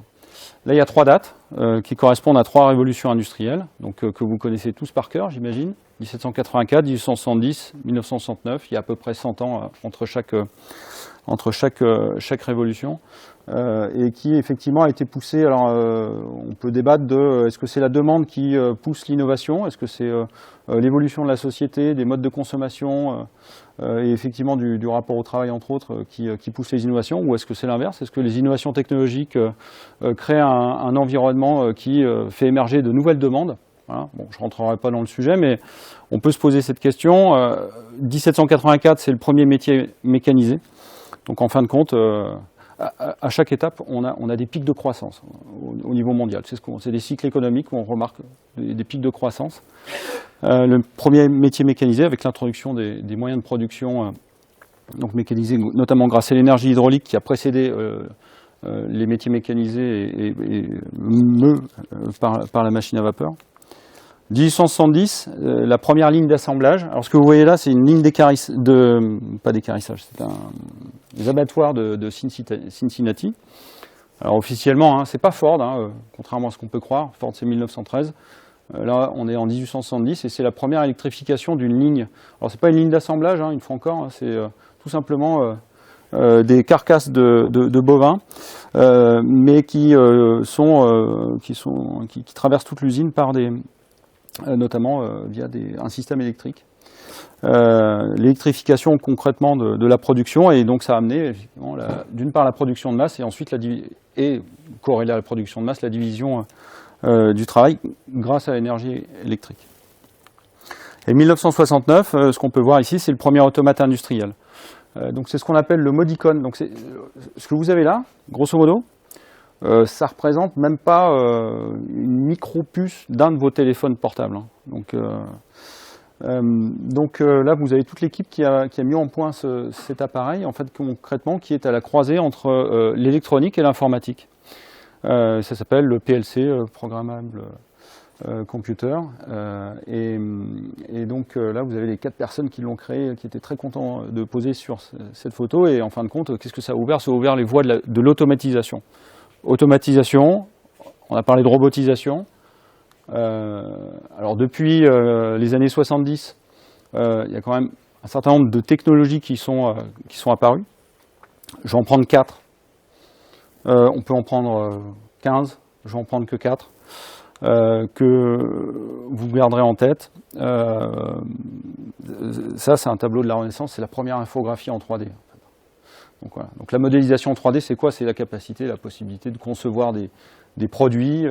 Là, il y a 3 dates qui correspondent à 3 révolutions industrielles, donc, que vous connaissez tous par cœur, j'imagine. 1784, 1870, 1969, il y a à peu près 100 ans entre chaque révolution, et qui effectivement a été poussée. Alors, on peut débattre de est-ce que c'est la demande qui pousse l'innovation, est-ce que c'est l'évolution de la société, des modes de consommation, et effectivement du rapport au travail, entre autres, qui pousse les innovations, ou est-ce que c'est l'inverse? Est-ce que les innovations technologiques créent un environnement qui fait émerger de nouvelles demandes? Voilà. Bon, je ne rentrerai pas dans le sujet, mais on peut se poser cette question. 1784, c'est le premier métier mécanisé. Donc en fin de compte, à chaque étape, on a des pics de croissance au niveau mondial. C'est des cycles économiques où on remarque des pics de croissance. Le premier métier mécanisé avec l'introduction des moyens de production donc mécanisés, notamment grâce à l'énergie hydraulique qui a précédé les métiers mécanisés par la machine à vapeur. 1870, la première ligne d'assemblage. Alors ce que vous voyez là, c'est une ligne pas d'équarrissage, c'est des abattoirs de Cincinnati. Alors officiellement, c'est pas Ford, contrairement à ce qu'on peut croire. Ford, c'est 1913. Là, on est en 1870 et c'est la première électrification d'une ligne. Alors, c'est pas une ligne d'assemblage, hein, une fois encore, hein, c'est tout simplement des carcasses de bovins, mais qui traversent toute l'usine par notamment via un système électrique. L'électrification concrètement de la production, et donc ça a amené d'une part la production de masse et ensuite corrélé à la production de masse, la division du travail grâce à l'énergie électrique. Et 1969, ce qu'on peut voir ici, c'est le premier automate industriel. Donc c'est ce qu'on appelle le modicon. Donc ce que vous avez là, grosso modo, ça représente même pas une micro-puce d'un de vos téléphones portables. Hein. Donc là, vous avez toute l'équipe qui a mis en point cet appareil, en fait, concrètement, qui est à la croisée entre l'électronique et l'informatique. Ça s'appelle le PLC, Programmable Computer. Et donc là, vous avez les 4 personnes qui l'ont créé, qui étaient très contents de poser sur cette photo. Et en fin de compte, qu'est-ce que ça a ouvert? Ça a ouvert les voies de l'automatisation. Automatisation, on a parlé de robotisation. Alors depuis les années 70, il y a quand même un certain nombre de technologies qui sont apparues. Je vais en prendre 4. On peut en prendre 15, je vais en prendre que 4, que vous garderez en tête. Ça, c'est un tableau de la Renaissance, c'est la première infographie en 3D. Donc, voilà. Donc la modélisation en 3D, c'est quoi? C'est la capacité, la possibilité de concevoir des produits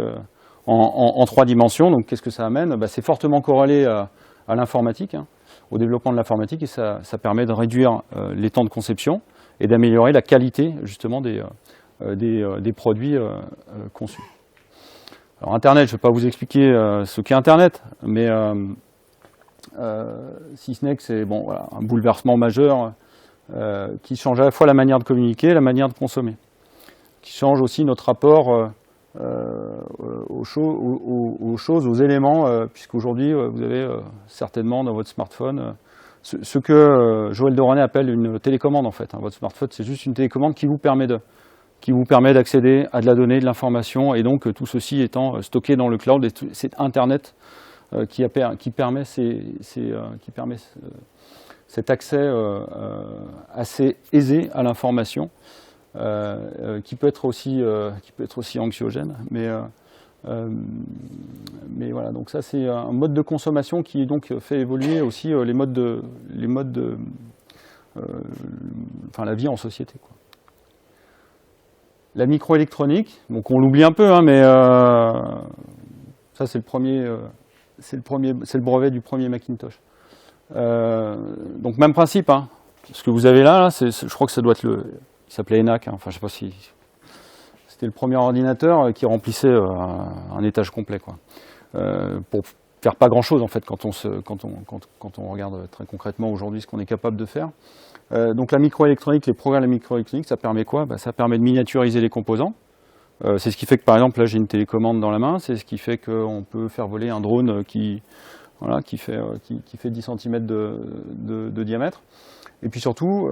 en 3 dimensions. Donc qu'est-ce que ça amène? C'est fortement corrélé à l'informatique, hein, au développement de l'informatique, et ça permet de réduire les temps de conception et d'améliorer la qualité justement des produits conçus. Alors Internet, je ne vais pas vous expliquer ce qu'est Internet, mais si ce n'est que c'est un bouleversement majeur qui change à la fois la manière de communiquer et la manière de consommer, qui change aussi notre rapport aux choses, aux éléments, puisqu'aujourd'hui vous avez certainement dans votre smartphone ce que Joël Doranet appelle une télécommande en fait. Hein. Votre smartphone, c'est juste une télécommande qui vous permet d'accéder à de la donnée, de l'information, et donc tout ceci étant stocké dans le cloud. Et c'est Internet qui permet cet accès assez aisé à l'information, qui peut être aussi anxiogène. Mais voilà, donc ça c'est un mode de consommation qui donc fait évoluer aussi la vie en société, quoi. La microélectronique, donc on l'oublie un peu, hein, mais ça c'est le brevet du premier Macintosh. Donc même principe, hein. Ce que vous avez là, je crois que ça doit être il s'appelait ENAC, hein. Enfin je sais pas si c'était le premier ordinateur qui remplissait un étage complet, quoi. Pour faire pas grand chose en fait quand on regarde très concrètement aujourd'hui ce qu'on est capable de faire. Donc la microélectronique, les progrès de la microélectronique, ça permet quoi? Ça permet de miniaturiser les composants. C'est ce qui fait que par exemple là j'ai une télécommande dans la main, c'est ce qui fait qu'on peut faire voler un drone qui fait 10 cm de diamètre. Et puis surtout,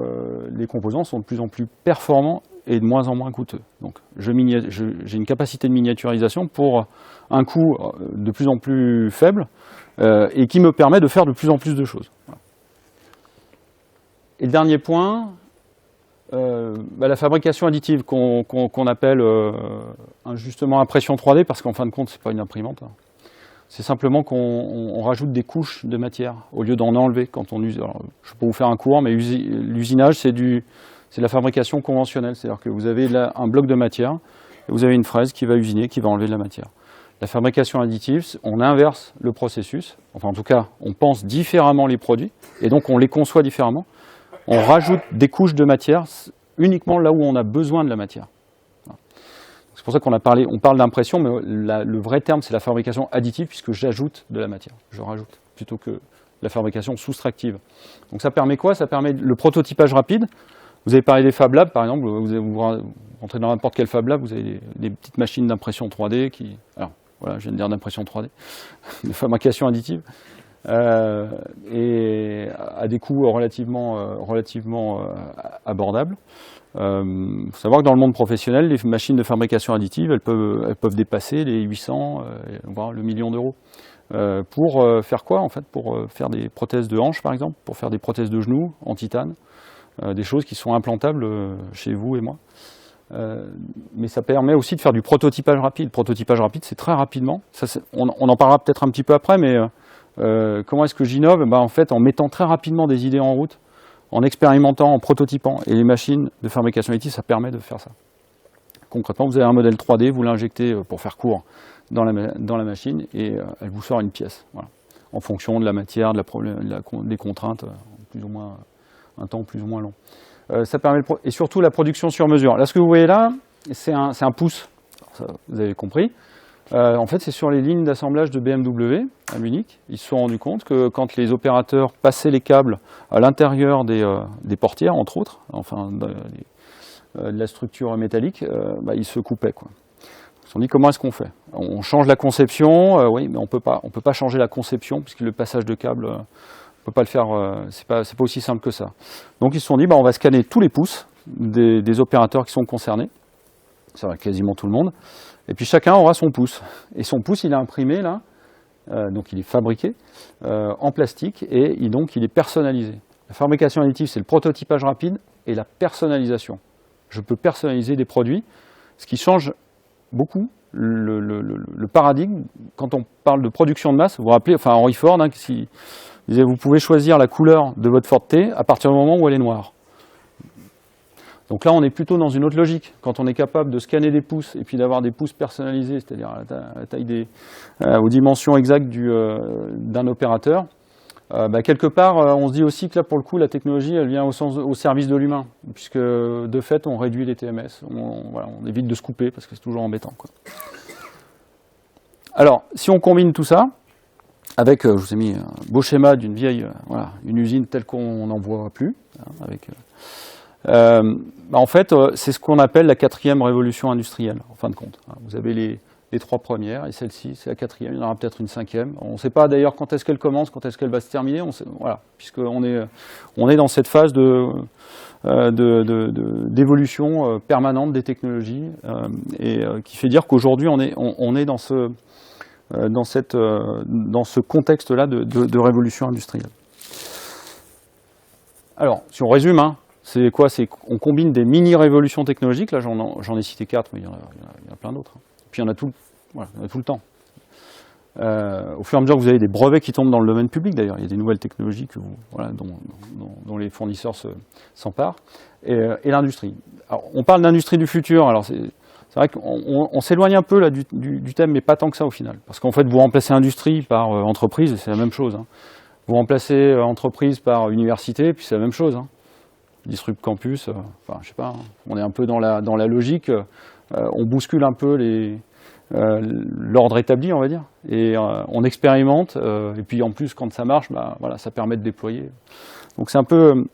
les composants sont de plus en plus performants et de moins en moins coûteux. Donc j'ai une capacité de miniaturisation pour un coût de plus en plus faible et qui me permet de faire de plus en plus de choses. Voilà. Et le dernier point, la fabrication additive qu'on appelle injustement impression 3D, parce qu'en fin de compte, ce n'est pas une imprimante. Hein. C'est simplement qu'on rajoute des couches de matière au lieu d'en enlever quand on use. Alors, je peux vous faire un cours, mais l'usinage, c'est de la fabrication conventionnelle. C'est-à-dire que vous avez là un bloc de matière, et vous avez une fraise qui va usiner, qui va enlever de la matière. La fabrication additive, on inverse le processus. Enfin, en tout cas, on pense différemment les produits, et donc on les conçoit différemment. On rajoute des couches de matière uniquement là où on a besoin de la matière. C'est pour ça qu'on parle d'impression, mais le vrai terme, c'est la fabrication additive, puisque j'ajoute de la matière. Je rajoute, plutôt que la fabrication soustractive. Donc ça permet quoi? Ça permet le prototypage rapide. Vous avez parlé des Fab Labs, par exemple. Vous rentrez dans n'importe quel Fab Lab, vous avez des petites machines d'impression 3D qui... Alors, voilà, je viens de dire d'impression 3D, de fabrication additive. Et à des coûts relativement abordables. Il faut savoir que dans le monde professionnel, les machines de fabrication additive, elles peuvent dépasser les 800, voire le million d'euros. pour faire quoi en fait? Pour faire des prothèses de hanches par exemple, pour faire des prothèses de genoux en titane, des choses qui sont implantables chez vous et moi. Mais ça permet aussi de faire du prototypage rapide. Prototypage rapide, c'est très rapidement. Ça, on en parlera peut-être un petit peu après, mais comment est-ce que j'innove? En fait, en mettant très rapidement des idées en route, en expérimentant, en prototypant. Et les machines de fabrication additive, ça permet de faire ça. Concrètement, vous avez un modèle 3D, vous l'injectez, pour faire court, dans la machine, et elle vous sort une pièce. Voilà. En fonction de la matière, des contraintes, plus ou moins, un temps plus ou moins long. Ça permet et surtout la production sur mesure. Là, ce que vous voyez là, c'est un pouce. Ça, vous avez compris. En fait, c'est sur les lignes d'assemblage de BMW à Munich. Ils se sont rendus compte que quand les opérateurs passaient les câbles à l'intérieur des portières, entre autres, enfin de la structure métallique, ils se coupaient, quoi. Ils se sont dit comment est-ce qu'on fait? On change la conception, oui, mais on peut pas changer la conception puisque le passage de câbles, on peut pas le faire, c'est pas aussi simple que ça. Donc ils se sont dit on va scanner tous les pouces des opérateurs qui sont concernés, ça va quasiment tout le monde, et puis chacun aura son pouce. Et son pouce il est imprimé là, donc il est fabriqué en plastique et donc il est personnalisé. La fabrication additive c'est le prototypage rapide et la personnalisation. Je peux personnaliser des produits, ce qui change beaucoup le paradigme. Quand on parle de production de masse, vous vous rappelez, enfin Henry Ford, qui disait vous pouvez choisir la couleur de votre Ford T à partir du moment où elle est noire. Donc là, on est plutôt dans une autre logique. Quand on est capable de scanner des pouces et puis d'avoir des pouces personnalisés, c'est-à-dire à la taille aux dimensions exactes d'un opérateur, quelque part, on se dit aussi que là, pour le coup, la technologie, elle vient au service de l'humain, puisque de fait, on réduit les TMS, on évite de se couper, parce que c'est toujours embêtant, quoi. Alors, si on combine tout ça, avec, je vous ai mis un beau schéma d'une vieille, une usine telle qu'on n'en voit plus, en fait, c'est ce qu'on appelle la 4e révolution industrielle, en fin de compte. Vous avez les 3 premières, et celle-ci, c'est la 4e, il y en aura peut-être une 5e. On ne sait pas d'ailleurs quand est-ce qu'elle commence, quand est-ce qu'elle va se terminer, puisqu'on est dans cette phase d'évolution permanente des technologies, et qui fait dire qu'aujourd'hui, on est dans ce contexte-là de révolution industrielle. Alors, si on résume, c'est quoi? C'est qu'on combine des mini-révolutions technologiques, là j'en ai cité 4, mais il y en a plein d'autres. Puis il y en a tout le temps. Au fur et à mesure que vous avez des brevets qui tombent dans le domaine public, d'ailleurs, il y a des nouvelles technologies dont les fournisseurs s'emparent, et l'industrie. Alors, on parle d'industrie du futur, alors c'est vrai qu'on s'éloigne un peu là, du thème, mais pas tant que ça au final. Parce qu'en fait, vous remplacez industrie par entreprise, c'est la même chose. Vous remplacez entreprise par université, puis c'est la même chose. Disrupt Campus, je sais pas, on est un peu dans la logique, on bouscule un peu l'ordre établi, on va dire, et on expérimente, et puis en plus, quand ça marche, ça permet de déployer. Donc c'est un peu,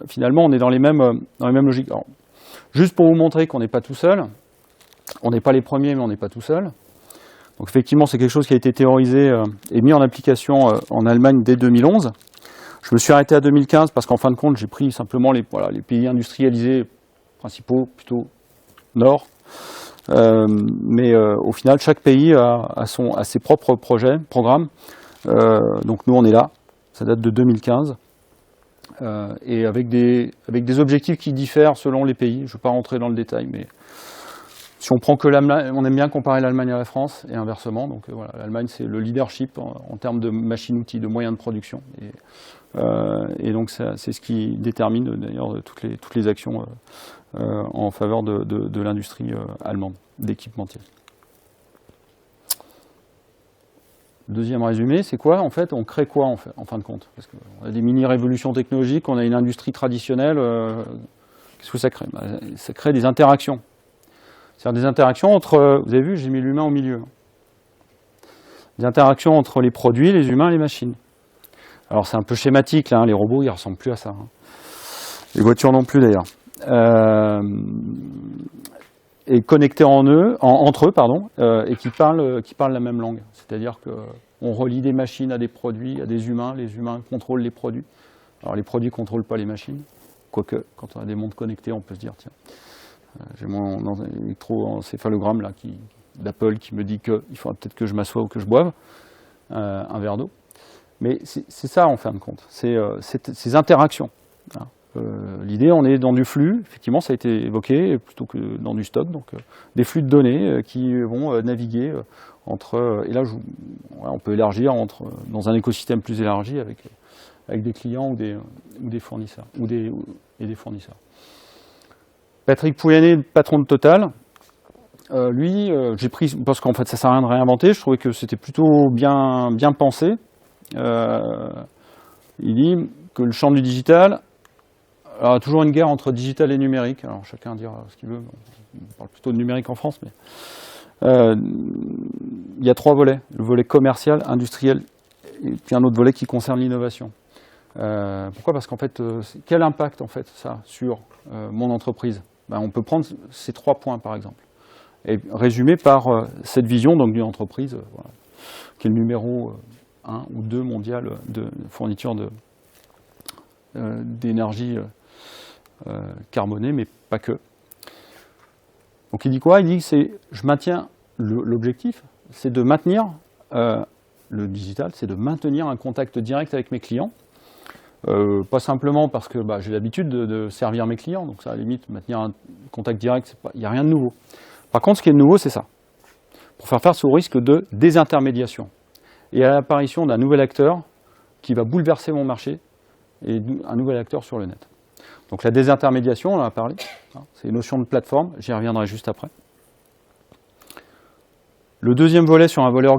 finalement, on est dans les mêmes logiques. Alors, juste pour vous montrer qu'on n'est pas tout seul, on n'est pas les premiers, mais on n'est pas tout seul. Donc effectivement, c'est quelque chose qui a été théorisé et mis en application en Allemagne dès 2011. Je me suis arrêté à 2015 parce qu'en fin de compte, j'ai pris simplement les pays industrialisés principaux, plutôt nord. Mais au final, chaque pays a ses propres programmes. Donc nous, on est là. Ça date de 2015. Et avec des objectifs qui diffèrent selon les pays. Je ne vais pas rentrer dans le détail, mais si on prend que l'Allemagne, on aime bien comparer l'Allemagne à la France et inversement. Donc l'Allemagne, c'est le leadership en termes de machines-outils, de moyens de production. Et donc c'est ce qui détermine d'ailleurs toutes les actions en faveur de l'industrie allemande, d'équipementier. Deuxième résumé, c'est quoi? En fait, on crée quoi en fin de compte? Parce qu'on a des mini-révolutions technologiques, on a une industrie traditionnelle. Qu'est-ce que ça crée? Ça crée des interactions. C'est-à-dire des interactions entre, vous avez vu, j'ai mis l'humain au milieu. Des interactions entre les produits, les humains et les machines. Alors c'est un peu schématique, là, les robots, ils ne ressemblent plus à ça. Les voitures non plus d'ailleurs. Et connectés entre eux, et qui parlent la même langue. C'est-à-dire qu'on relie des machines à des produits, à des humains, les humains contrôlent les produits. Alors les produits ne contrôlent pas les machines, quoique quand on a des montres connectées, on peut se dire, tiens, j'ai mon électroencéphalogramme là, d'Apple qui me dit qu'il faudra peut-être que je m'assoie ou que je boive. un verre d'eau. Mais c'est ça en fin de compte, c'est ces interactions. L'idée, on est dans du flux, effectivement ça a été évoqué, plutôt que dans du stock, donc des flux de données qui vont naviguer entre, et là on peut élargir dans un écosystème plus élargi avec des clients ou des fournisseurs. Et des fournisseurs. Patrick Pouyanné, patron de Total, lui, j'ai pris, parce qu'en fait ça ne sert à rien de réinventer, je trouvais que c'était plutôt bien pensé. Il dit que le champ du digital, alors, il y a toujours une guerre entre digital et numérique, alors chacun dira ce qu'il veut, on parle plutôt de numérique en France, mais il y a 3 volets, le volet commercial, industriel, et puis un autre volet qui concerne l'innovation. Pourquoi ? Parce qu'en fait, quel impact en fait ça sur mon entreprise ? On peut prendre ces 3 points par exemple, et résumer par cette vision donc d'une entreprise voilà, qui est le numéro 1 ou 2 mondial de fourniture d'énergie carbonée, mais pas que. Donc il dit quoi ? Il dit que je maintiens l'objectif, c'est de maintenir le digital, c'est de maintenir un contact direct avec mes clients. Pas simplement parce que j'ai l'habitude de servir mes clients, donc ça à la limite, maintenir un contact direct, il n'y a rien de nouveau. Par contre, ce qui est nouveau, c'est ça. Pour faire face au risque de désintermédiation et à l'apparition d'un nouvel acteur qui va bouleverser mon marché et un nouvel acteur sur le net. Donc la désintermédiation, on en a parlé, c'est une notion de plateforme, j'y reviendrai juste après. Le deuxième volet sur un volet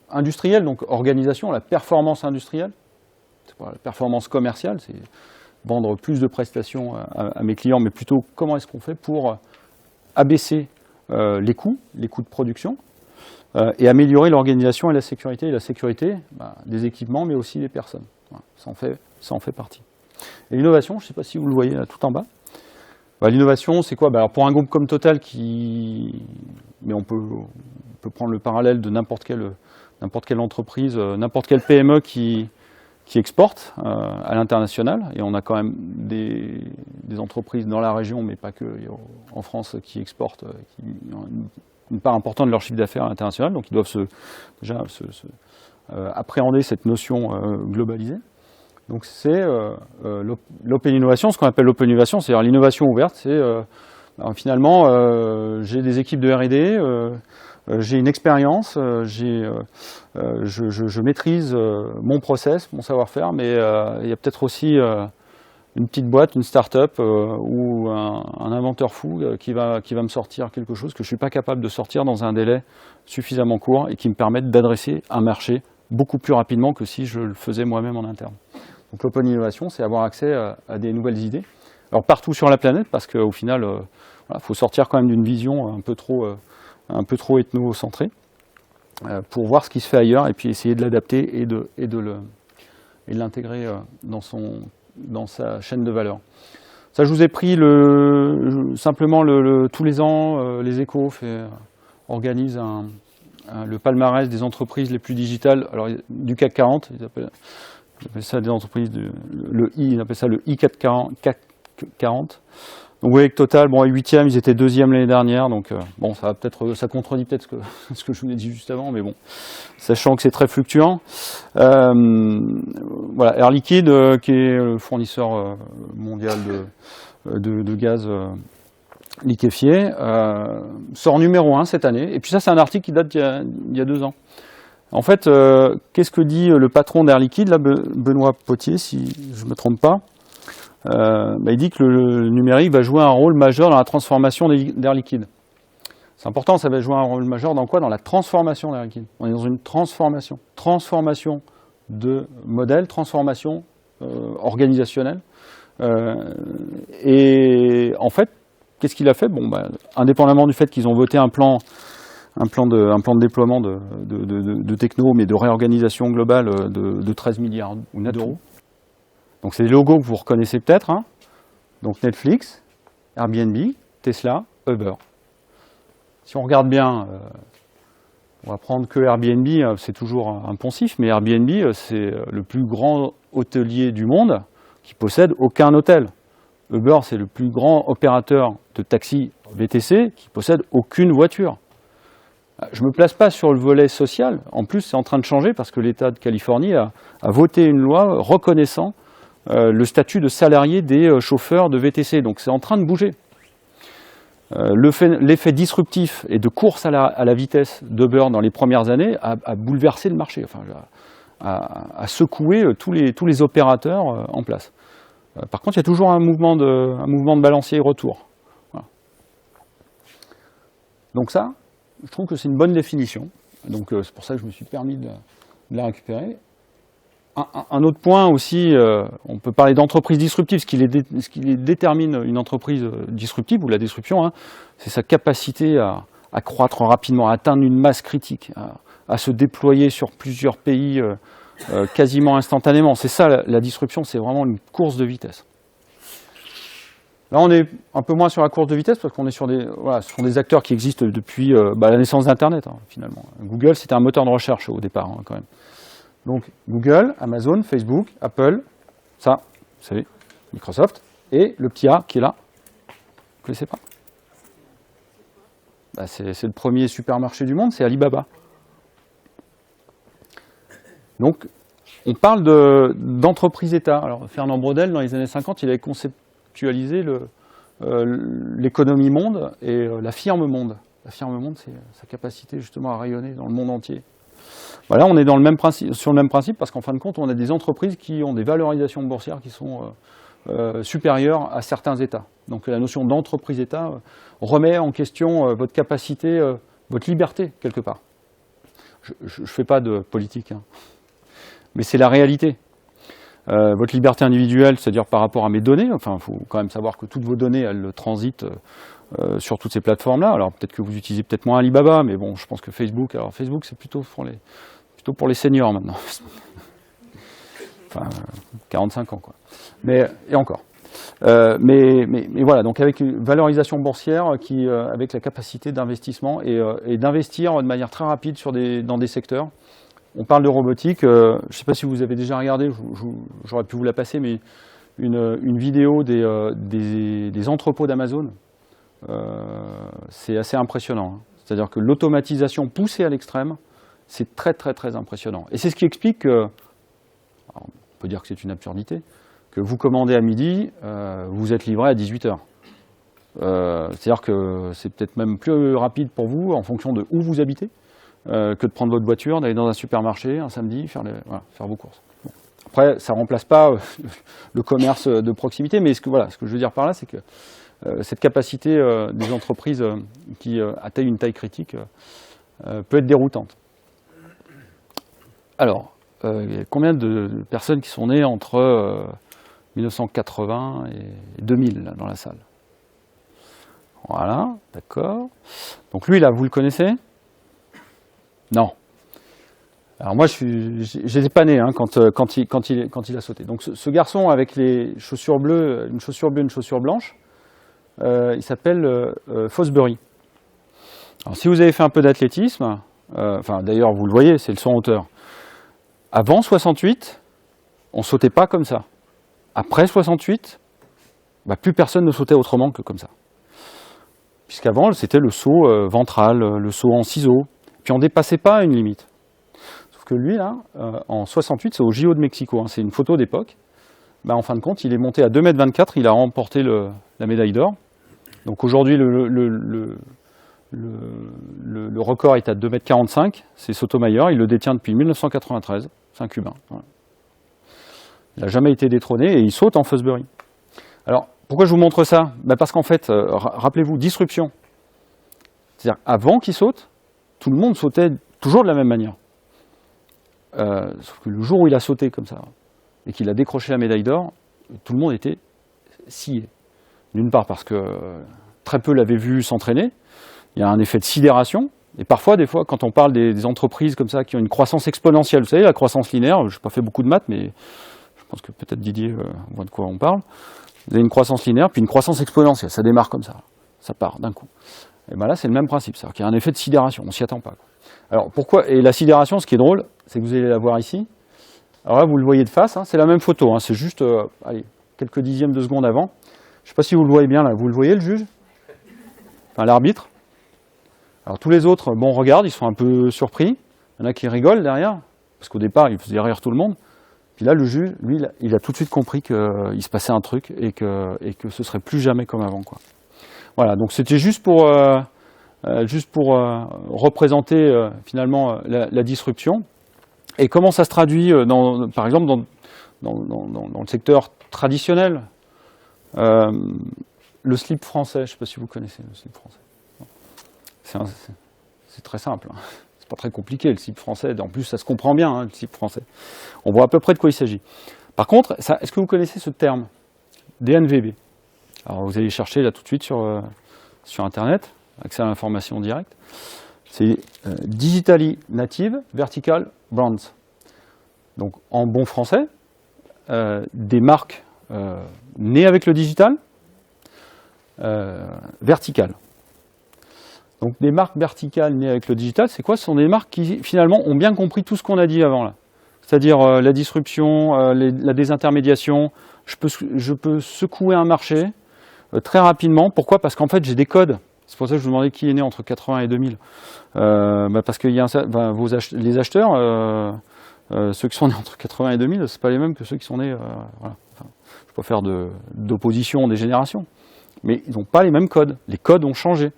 industriel, donc organisation, la performance industrielle, c'est pas la performance commerciale, c'est vendre plus de prestations à mes clients, mais plutôt comment est-ce qu'on fait pour abaisser les coûts de production, et améliorer l'organisation et la sécurité. Et la sécurité des équipements, mais aussi des personnes. Voilà, ça en fait partie. Et l'innovation, je ne sais pas si vous le voyez là, tout en bas. L'innovation, c'est quoi ? Alors pour un groupe comme Total, mais on peut prendre le parallèle de n'importe quelle entreprise, n'importe quelle PME qui exporte à l'international, et on a quand même des entreprises dans la région, mais pas que, en France, qui exportent une part importante de leur chiffre d'affaires à l'international, donc ils doivent déjà appréhender cette notion globalisée. Donc c'est l'open innovation, ce qu'on appelle l'open innovation, c'est-à-dire l'innovation ouverte, c'est finalement j'ai des équipes de R&D, j'ai une expérience, je maîtrise mon process, mon savoir-faire, mais il y a peut-être aussi une petite boîte, une start-up ou un inventeur fou qui va me sortir quelque chose que je ne suis pas capable de sortir dans un délai suffisamment court et qui me permette d'adresser un marché beaucoup plus rapidement que si je le faisais moi-même en interne. Donc l'open innovation, c'est avoir accès à des nouvelles idées. Alors partout sur la planète, parce qu'au final, faut sortir quand même d'une vision un peu trop ethnocentrée pour voir ce qui se fait ailleurs et puis essayer de l'adapter et de l'intégrer dans sa chaîne de valeur. Ça, je vous ai pris simplement tous les ans, les Échos organisent le palmarès des entreprises les plus digitales, alors du CAC 40, ils appellent ça des entreprises, ils appellent ça le I440. Donc vous voyez que Total, 8e, ils étaient 2e l'année dernière, donc ça contredit peut-être ce que je vous ai dit juste avant, mais bon, sachant que c'est très fluctuant. Voilà, Air Liquide, qui est le fournisseur mondial de gaz liquéfié, sort numéro 1 cette année, et puis ça c'est un article qui date d'il y a 2 ans. En fait, qu'est-ce que dit le patron d'Air Liquide, là, Benoît Potier, si je ne me trompe pas, il dit que le numérique va jouer un rôle majeur dans la transformation d'Air Liquide. C'est important, ça va jouer un rôle majeur dans quoi ? Dans la transformation d'Air Liquide. On est dans une transformation de modèle, transformation organisationnelle. Et en fait, qu'est-ce qu'il a fait ? Indépendamment du fait qu'ils ont voté un plan de déploiement de techno, mais de réorganisation globale de 13 milliards d'euros. Donc c'est des logos que vous reconnaissez peut-être. Donc Netflix, Airbnb, Tesla, Uber. Si on regarde bien, on va prendre que Airbnb, c'est toujours un poncif, mais Airbnb, c'est le plus grand hôtelier du monde qui possède aucun hôtel. Uber, c'est le plus grand opérateur de taxi VTC qui possède aucune voiture. Je ne me place pas sur le volet social. En plus, c'est en train de changer parce que l'État de Californie a voté une loi reconnaissant le statut de salarié des chauffeurs de VTC. Donc c'est en train de bouger. L'effet disruptif et de course à la vitesse d'Uber dans les premières années a bouleversé le marché, enfin, a secoué tous les opérateurs en place. Par contre, il y a toujours un mouvement de balancier retour. Voilà. Donc ça, je trouve que c'est une bonne définition. Donc c'est pour ça que je me suis permis de la récupérer. Un autre point aussi, on peut parler d'entreprise disruptive. Ce qui détermine une entreprise disruptive ou la disruption, hein, c'est sa capacité à croître rapidement, à atteindre une masse critique, à se déployer sur plusieurs pays quasiment instantanément. C'est ça la disruption, c'est vraiment une course de vitesse. Là, on est un peu moins sur la course de vitesse parce qu'on est sur ce sont des acteurs qui existent depuis la naissance d'Internet, hein, finalement. Google, c'était un moteur de recherche au départ, hein, quand même. Donc Google, Amazon, Facebook, Apple, ça, vous savez, Microsoft, et le petit A qui est là, vous ne connaissez pas? C'est le premier supermarché du monde, c'est Alibaba. Donc, on parle d'entreprise-État. Alors, Fernand Braudel, dans les années 50, il avait conceptualisé l'économie monde et la firme monde. La firme monde, c'est sa capacité justement à rayonner dans le monde entier. Voilà, on est sur le même principe parce qu'en fin de compte, on a des entreprises qui ont des valorisations boursières qui sont supérieures à certains États. Donc la notion d'entreprise-État remet en question votre capacité, votre liberté, quelque part. Je ne fais pas de politique, hein, mais c'est la réalité. Votre liberté individuelle, c'est-à-dire par rapport à mes données, enfin, il faut quand même savoir que toutes vos données, elles transitent sur toutes ces plateformes-là. Alors peut-être que vous utilisez peut-être moins Alibaba, mais bon, je pense que Facebook, c'est plutôt pour les seniors maintenant. Enfin, 45 ans, quoi. Et encore. Mais voilà, donc avec une valorisation boursière avec la capacité d'investissement et d'investir de manière très rapide dans des secteurs. On parle de robotique. Je ne sais pas si vous avez déjà regardé, j'aurais pu vous la passer, mais une vidéo des entrepôts d'Amazon. C'est assez impressionnant. Hein. C'est-à-dire que l'automatisation poussée à l'extrême, c'est très très très impressionnant. Et c'est ce qui explique que, on peut dire que c'est une absurdité, que vous commandez à midi, vous êtes livré à 18h. C'est-à-dire que c'est peut-être même plus rapide pour vous en fonction de où vous habitez que de prendre votre voiture, d'aller dans un supermarché un samedi, faire vos courses. Bon. Après, ça ne remplace pas le commerce de proximité, mais ce que je veux dire par là, c'est que cette capacité des entreprises qui atteignent une taille critique peut être déroutante. Alors, il y a combien de personnes qui sont nées entre 1980 et 2000 là, dans la salle? Voilà, d'accord. Donc lui, là, vous le connaissez? Non. Alors moi, je n'étais pas né hein, quand il a sauté. Donc ce garçon avec les chaussures bleues, une chaussure bleue, une chaussure blanche, il s'appelle Fosbury. Alors si vous avez fait un peu d'athlétisme, d'ailleurs vous le voyez, c'est le saut en hauteur. Avant 68, on ne sautait pas comme ça. Après 68, plus personne ne sautait autrement que comme ça. Puisqu'avant, c'était le saut ventral, le saut en ciseaux. Puis on ne dépassait pas une limite. Sauf que lui, là, en 68, c'est au JO de Mexico. Hein, c'est une photo d'époque. En fin de compte, il est monté à 2,24 m, il a remporté la médaille d'or. Donc aujourd'hui, le record est à 2,45 m. C'est Sotomayor, il le détient depuis 1993. C'est un Cubain. Voilà. Il n'a jamais été détrôné et il saute en Fosbury. Alors, pourquoi je vous montre ça? Parce qu'en fait, rappelez-vous, disruption. C'est-à-dire, avant qu'il saute, tout le monde sautait toujours de la même manière. Sauf que le jour où il a sauté comme ça, et qu'il a décroché la médaille d'or, tout le monde était scié. D'une part parce que très peu l'avaient vu s'entraîner, il y a un effet de sidération, et parfois, des fois, quand on parle des entreprises comme ça qui ont une croissance exponentielle, vous savez, la croissance linéaire, je n'ai pas fait beaucoup de maths, mais je pense que peut-être Didier voit de quoi on parle. Vous avez une croissance linéaire, puis une croissance exponentielle, ça démarre comme ça part d'un coup. Et là, c'est le même principe, c'est-à-dire qu'il y a un effet de sidération, on ne s'y attend pas. Alors pourquoi? Et la sidération, ce qui est drôle, c'est que vous allez la voir ici. Alors là, vous le voyez de face, hein, c'est la même photo, hein, c'est juste quelques dixièmes de seconde avant. Je ne sais pas si vous le voyez bien là, vous le voyez le juge? Enfin l'arbitre. Alors tous les autres, bon, regardent, ils sont un peu surpris. Il y en a qui rigolent derrière, parce qu'au départ, il faisait rire tout le monde. Puis là, le juge, lui, il a tout de suite compris qu'il se passait un truc et que ce serait plus jamais comme avant, quoi. Voilà, donc c'était juste pour représenter finalement la disruption. Et comment ça se traduit, par exemple, dans le secteur traditionnel. Le slip français, je ne sais pas si vous connaissez le slip français. C'est très simple, hein. C'est pas très compliqué le slip français. En plus, ça se comprend bien, hein, le slip français. On voit à peu près de quoi il s'agit. Par contre, est-ce que vous connaissez ce terme, DNVB? Alors vous allez chercher là tout de suite sur Internet, accès à l'information directe. C'est Digitally Native Vertical Brands. Donc en bon français, des marques nées avec le digital, verticales. Donc des marques verticales nées avec le digital, c'est quoi? Ce sont des marques qui finalement ont bien compris tout ce qu'on a dit avant là. C'est-à-dire la disruption, la désintermédiation. Je peux secouer un marché très rapidement. Pourquoi? Parce qu'en fait j'ai des codes. C'est pour ça que je vous demandais qui est né entre 80 et 2000. Parce que les acheteurs, ceux qui sont nés entre 80 et 2000, c'est pas les mêmes que ceux qui sont nés. Voilà. Enfin, je peux pas faire d'opposition des générations, mais ils n'ont pas les mêmes codes. Les codes ont changé.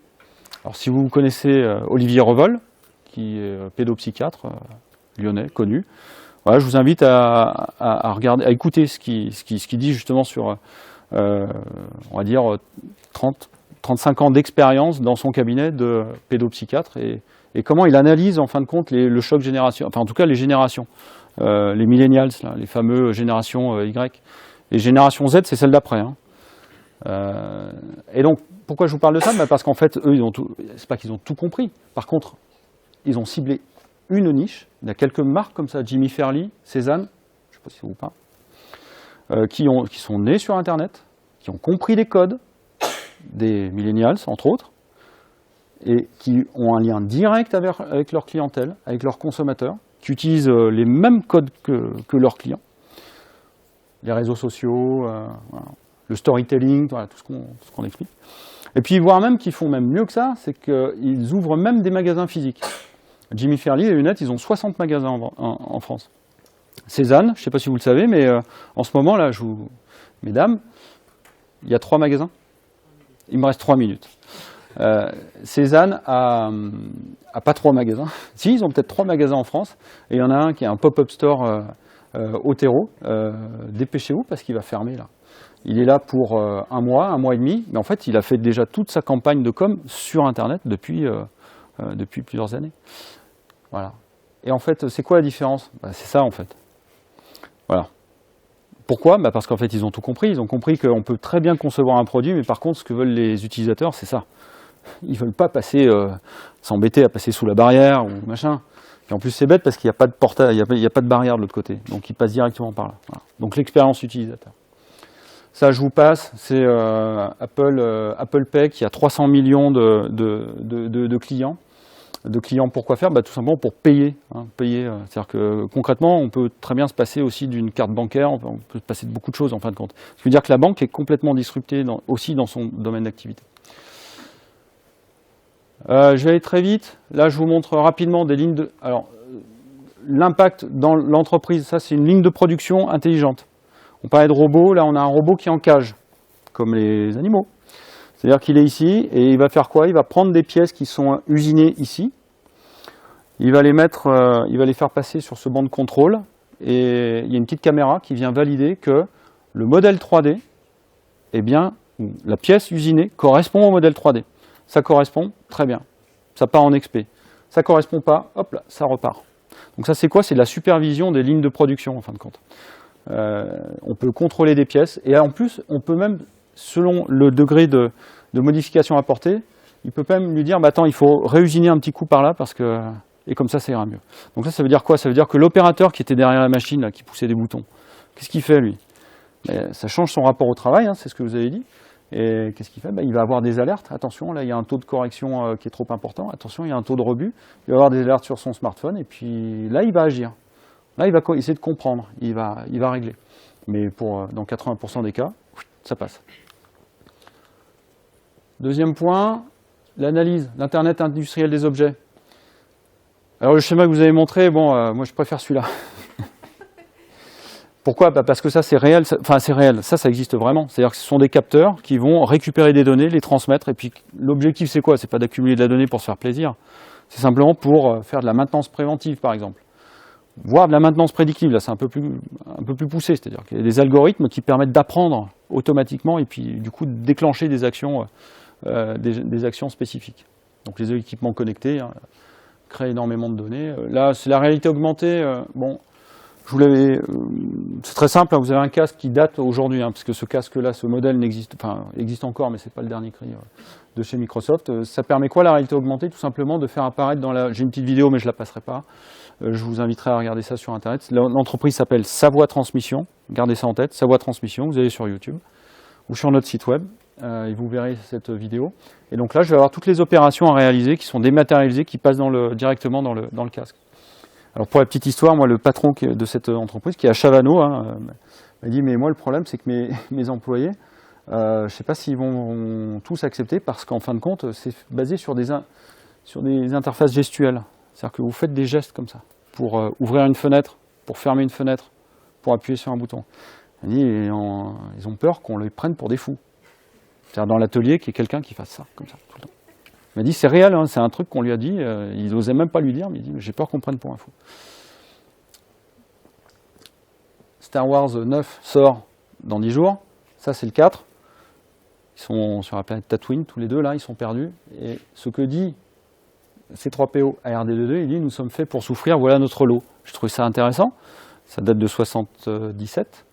Alors si vous connaissez Olivier Revol, qui est pédopsychiatre lyonnais, connu, voilà, je vous invite à regarder, à écouter ce qu'il dit justement sur, on va dire, 35 ans d'expérience dans son cabinet de pédopsychiatre et comment il analyse en fin de compte le choc génération, enfin en tout cas les générations, les millennials, là, les fameux générations Y. Les générations Z, c'est celle d'après, hein. Et donc, pourquoi je vous parle de ça? Parce qu'en fait, eux, c'est pas qu'ils ont tout compris. Par contre, ils ont ciblé une niche. Il y a quelques marques comme ça, Jimmy Fairly, Cézanne, je ne sais pas si ça vous parle, qui sont nés sur Internet, qui ont compris les codes des millennials, entre autres, et qui ont un lien direct avec leur clientèle, avec leurs consommateurs, qui utilisent les mêmes codes que leurs clients. Les réseaux sociaux, voilà, le storytelling, voilà, tout ce qu'on explique. Et puis, voire même qu'ils font même mieux que ça, c'est qu'ils ouvrent même des magasins physiques. Jimmy Fairly, les lunettes, ils ont 60 magasins en France. Cézanne, je ne sais pas si vous le savez, mais en ce moment, là, mesdames, il y a 3 magasins. Il me reste 3 minutes. Cézanne a pas 3 magasins. Si, ils ont peut-être 3 magasins en France. Et il y en a un qui est un pop-up store au terreau. Dépêchez-vous parce qu'il va fermer là. Il est là pour un mois et demi. Mais en fait, il a fait déjà toute sa campagne de com sur Internet depuis plusieurs années. Voilà. Et en fait, c'est quoi la différence? C'est ça en fait. Voilà. Pourquoi? Parce qu'en fait, ils ont tout compris. Ils ont compris qu'on peut très bien concevoir un produit, mais par contre, ce que veulent les utilisateurs, c'est ça. Ils ne veulent pas s'embêter à passer sous la barrière ou machin. Et en plus, c'est bête parce qu'il n'y a pas de portail, il n'y a pas de barrière de l'autre côté. Donc, ils passent directement par là. Voilà. Donc, l'expérience utilisateur. Ça, je vous passe. C'est Apple Pay qui a 300 millions de clients. De clients pour quoi faire? Tout simplement pour payer. C'est-à-dire que concrètement, on peut très bien se passer aussi d'une carte bancaire, on peut se passer de beaucoup de choses en fin de compte. Ce qui veut dire que la banque est complètement disruptée aussi dans son domaine d'activité. Je vais aller très vite. Là, je vous montre rapidement des lignes de... Alors, l'impact dans l'entreprise, ça c'est une ligne de production intelligente. On parlait de robots, là on a un robot qui est en cage, comme les animaux. C'est-à-dire qu'il est ici et il va faire quoi? Il va prendre des pièces qui sont usinées ici. Il va les faire passer sur ce banc de contrôle et il y a une petite caméra qui vient valider que le modèle 3D, eh bien, la pièce usinée correspond au modèle 3D. Ça correspond, très bien. Ça part en XP. Ça correspond pas, hop là, ça repart. Donc ça c'est quoi? C'est de la supervision des lignes de production en fin de compte. On peut contrôler des pièces et en plus on peut même, selon le degré de modification apportée, il peut même lui dire attends, il faut réusiner un petit coup par là parce que et comme ça ira mieux. Donc ça veut dire quoi? Ça veut dire que l'opérateur qui était derrière la machine là, qui poussait des boutons, qu'est-ce qu'il fait lui? Ça change son rapport au travail, hein, c'est ce que vous avez dit. Et qu'est-ce qu'il fait? Il va avoir des alertes. Attention, là il y a un taux de correction qui est trop important. Attention, il y a un taux de rebut. Il va avoir des alertes sur son smartphone et puis là il va agir. Là il va essayer de comprendre. Il va régler. Mais dans 80% des cas, ça passe. Deuxième point, l'analyse, l'Internet industriel des objets. Alors le schéma que vous avez montré, bon, moi je préfère celui-là. Pourquoi? Parce que ça c'est réel, enfin c'est réel, ça existe vraiment. C'est-à-dire que ce sont des capteurs qui vont récupérer des données, les transmettre, et puis l'objectif c'est quoi? C'est pas d'accumuler de la donnée pour se faire plaisir, c'est simplement pour faire de la maintenance préventive par exemple. Voire de la maintenance prédictive, là c'est un peu plus poussé, c'est-à-dire qu'il y a des algorithmes qui permettent d'apprendre automatiquement et puis du coup de déclencher des actions spécifiques. Donc les équipements connectés créent énormément de données. Là c'est la réalité augmentée, bon. Je vous l'avais, c'est très simple, hein, vous avez un casque qui date aujourd'hui, parce que ce casque-là, ce modèle existe encore, mais c'est pas le dernier cri de chez Microsoft. Ça permet quoi la réalité augmentée? Tout simplement de faire apparaître j'ai une petite vidéo, mais je la passerai pas. Je vous inviterai à regarder ça sur Internet. L'entreprise s'appelle Savoie Transmission, gardez ça en tête, Savoie Transmission, vous allez sur YouTube ou sur notre site web, et vous verrez cette vidéo. Et donc là, je vais avoir toutes les opérations à réaliser qui sont dématérialisées, qui passent directement dans le casque. Alors pour la petite histoire, moi le patron de cette entreprise, qui est à Chavano, m'a dit mais moi le problème c'est que mes employés, je ne sais pas s'ils vont tous accepter parce qu'en fin de compte c'est basé sur des interfaces gestuelles. C'est-à-dire que vous faites des gestes comme ça, pour ouvrir une fenêtre, pour fermer une fenêtre, pour appuyer sur un bouton. Il dit, ils ont peur qu'on les prenne pour des fous. C'est-à-dire dans l'atelier qu'il y ait quelqu'un qui fasse ça, comme ça, tout le temps. Il m'a dit, c'est réel, c'est un truc qu'on lui a dit, il n'osait même pas lui dire, mais il dit, j'ai peur qu'on prenne pour un fou. Star Wars 9 sort dans 10 jours, ça c'est le 4. Ils sont sur la planète Tatooine, tous les deux, là, ils sont perdus. Et ce que dit C3PO à RD22, il dit, nous sommes faits pour souffrir, voilà notre lot. Je trouve ça intéressant, ça date de 77.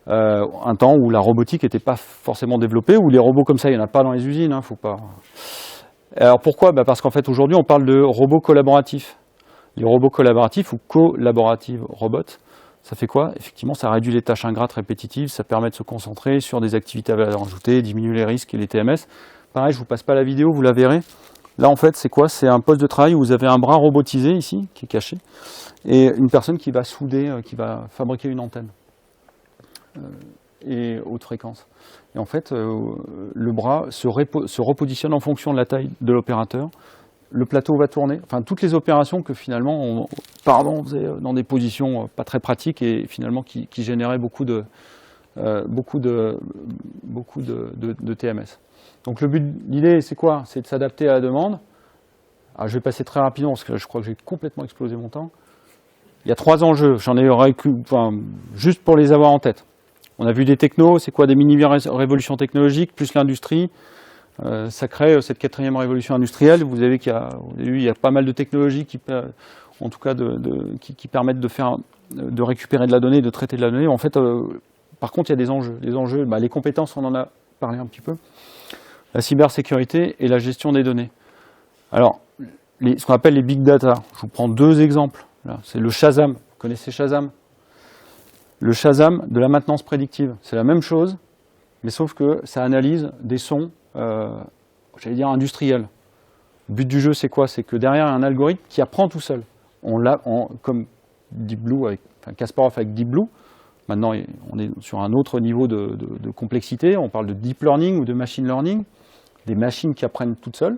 Un temps où la robotique n'était pas forcément développée, où les robots comme ça, il n'y en a pas dans les usines, faut pas... Alors pourquoi? Parce qu'en fait aujourd'hui on parle de robots collaboratifs. Les robots collaboratifs ou collaborative robots, ça fait quoi? Effectivement ça réduit les tâches ingrates répétitives, ça permet de se concentrer sur des activités à valeur ajoutée, diminuer les risques et les TMS. Pareil, je vous passe pas la vidéo, vous la verrez. Là en fait c'est quoi? C'est un poste de travail où vous avez un bras robotisé ici, qui est caché, et une personne qui va souder, qui va fabriquer une antenne. Et haute fréquence. Et en fait, le bras se repositionne en fonction de la taille de l'opérateur. Le plateau va tourner. Enfin, toutes les opérations que finalement, on faisait dans des positions pas très pratiques et finalement qui généraient beaucoup de TMS. Donc l'idée, c'est quoi? C'est de s'adapter à la demande. Alors, je vais passer très rapidement parce que je crois que j'ai complètement explosé mon temps. Il y a 3 enjeux. J'en ai juste pour les avoir en tête. On a vu des technos, c'est quoi des mini-révolutions technologiques, plus l'industrie. Ça crée cette 4e révolution industrielle. Vous avez vu, il y a pas mal de technologies qui permettent de récupérer de la donnée, de traiter de la donnée. En fait, par contre, il y a des enjeux. Les enjeux, les compétences, on en a parlé un petit peu. La cybersécurité et la gestion des données. Alors, ce qu'on appelle les big data. Je vous prends 2 exemples. C'est le Shazam. Vous connaissez Shazam? Le Shazam de la maintenance prédictive, c'est la même chose, mais sauf que ça analyse des sons, j'allais dire industriels. Le but du jeu, c'est quoi? C'est que derrière, il y a un algorithme qui apprend tout seul. Comme Deep Blue, Kasparov avec Deep Blue, maintenant on est sur un autre niveau de complexité, on parle de deep learning ou de machine learning, des machines qui apprennent toutes seules.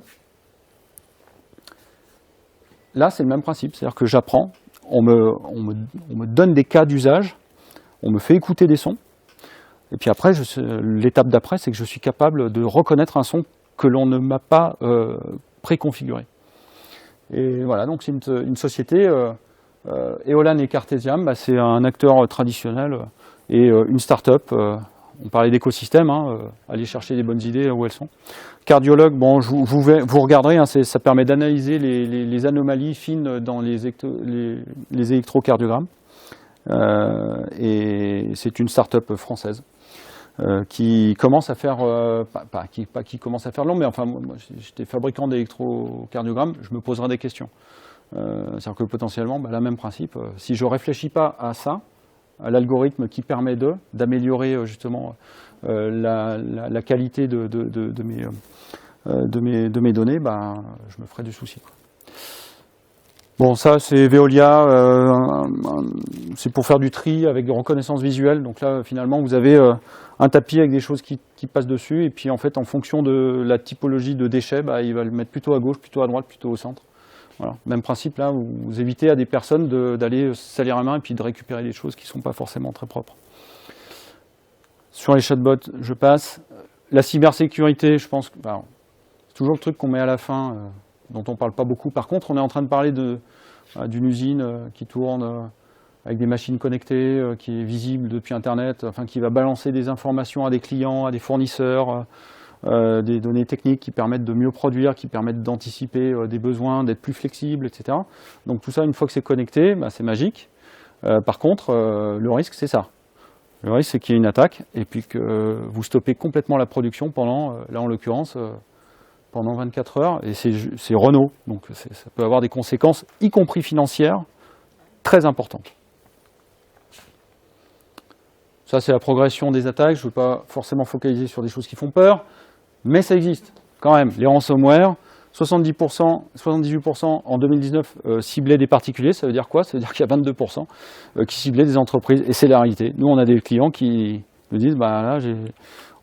Là, c'est le même principe, c'est-à-dire que j'apprends, on me donne des cas d'usage, on me fait écouter des sons, et puis après, l'étape d'après, c'est que je suis capable de reconnaître un son que l'on ne m'a pas préconfiguré. Et voilà, donc c'est une société, Eolan et Cartesiam, c'est un acteur traditionnel et une start-up. On parlait d'écosystème, aller chercher des bonnes idées où elles sont. Cardiologue, vous regarderez, ça permet d'analyser les anomalies fines dans les électrocardiogrammes. Et c'est une start-up française qui commence à faire, qui commence à faire long, mais enfin, moi j'étais fabricant d'électrocardiogrammes, je me poserai des questions. C'est-à-dire que potentiellement, le même principe, si je ne réfléchis pas à ça, à l'algorithme qui permet d'améliorer justement la qualité de mes données, je me ferai du souci. Bon, ça c'est Veolia, c'est pour faire du tri avec de reconnaissance visuelle. Donc là, finalement, vous avez un tapis avec des choses qui passent dessus. Et puis en fait, en fonction de la typologie de déchets, bah, il va le mettre plutôt à gauche, plutôt à droite, plutôt au centre. Voilà. Même principe, là, vous évitez à des personnes d'aller salir la main et puis de récupérer des choses qui ne sont pas forcément très propres. Sur les chatbots, je passe. La cybersécurité, je pense que c'est toujours le truc qu'on met à la fin, dont on ne parle pas beaucoup. Par contre, on est en train de parler d'une usine qui tourne avec des machines connectées, qui est visible depuis Internet, enfin, qui va balancer des informations à des clients, à des fournisseurs, des données techniques qui permettent de mieux produire, qui permettent d'anticiper des besoins, d'être plus flexible, etc. Donc tout ça, une fois que c'est connecté, bah, c'est magique. Par contre, le risque, c'est ça. Le risque, c'est qu'il y ait une attaque et puis que vous stoppez complètement la production pendant, là en l'occurrence, pendant 24 heures. Et c'est Renault, donc ça peut avoir des conséquences, y compris financières, très importantes. Ça, c'est la progression des attaques. Je ne veux pas forcément focaliser sur des choses qui font peur, mais ça existe quand même. Les ransomware, 70%, 78% en 2019 ciblaient des particuliers. Ça veut dire quoi? Ça veut dire qu'il y a 22% qui ciblaient des entreprises. Et c'est la réalité. Nous, on a des clients qui nous disent, bah là,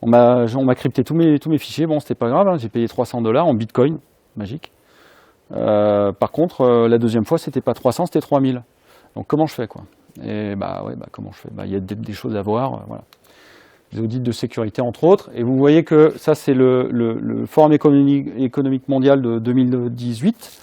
on m'a crypté tous mes fichiers. Bon, c'était pas grave, hein, j'ai payé $300 en Bitcoin, magique. Par contre, la deuxième fois, c'était pas 300, c'était 3000. Donc comment je fais, quoi? Et comment je fais? Il y a des choses à voir, voilà. Des audits de sécurité entre autres, et vous voyez que ça c'est le Forum économique mondial de 2018.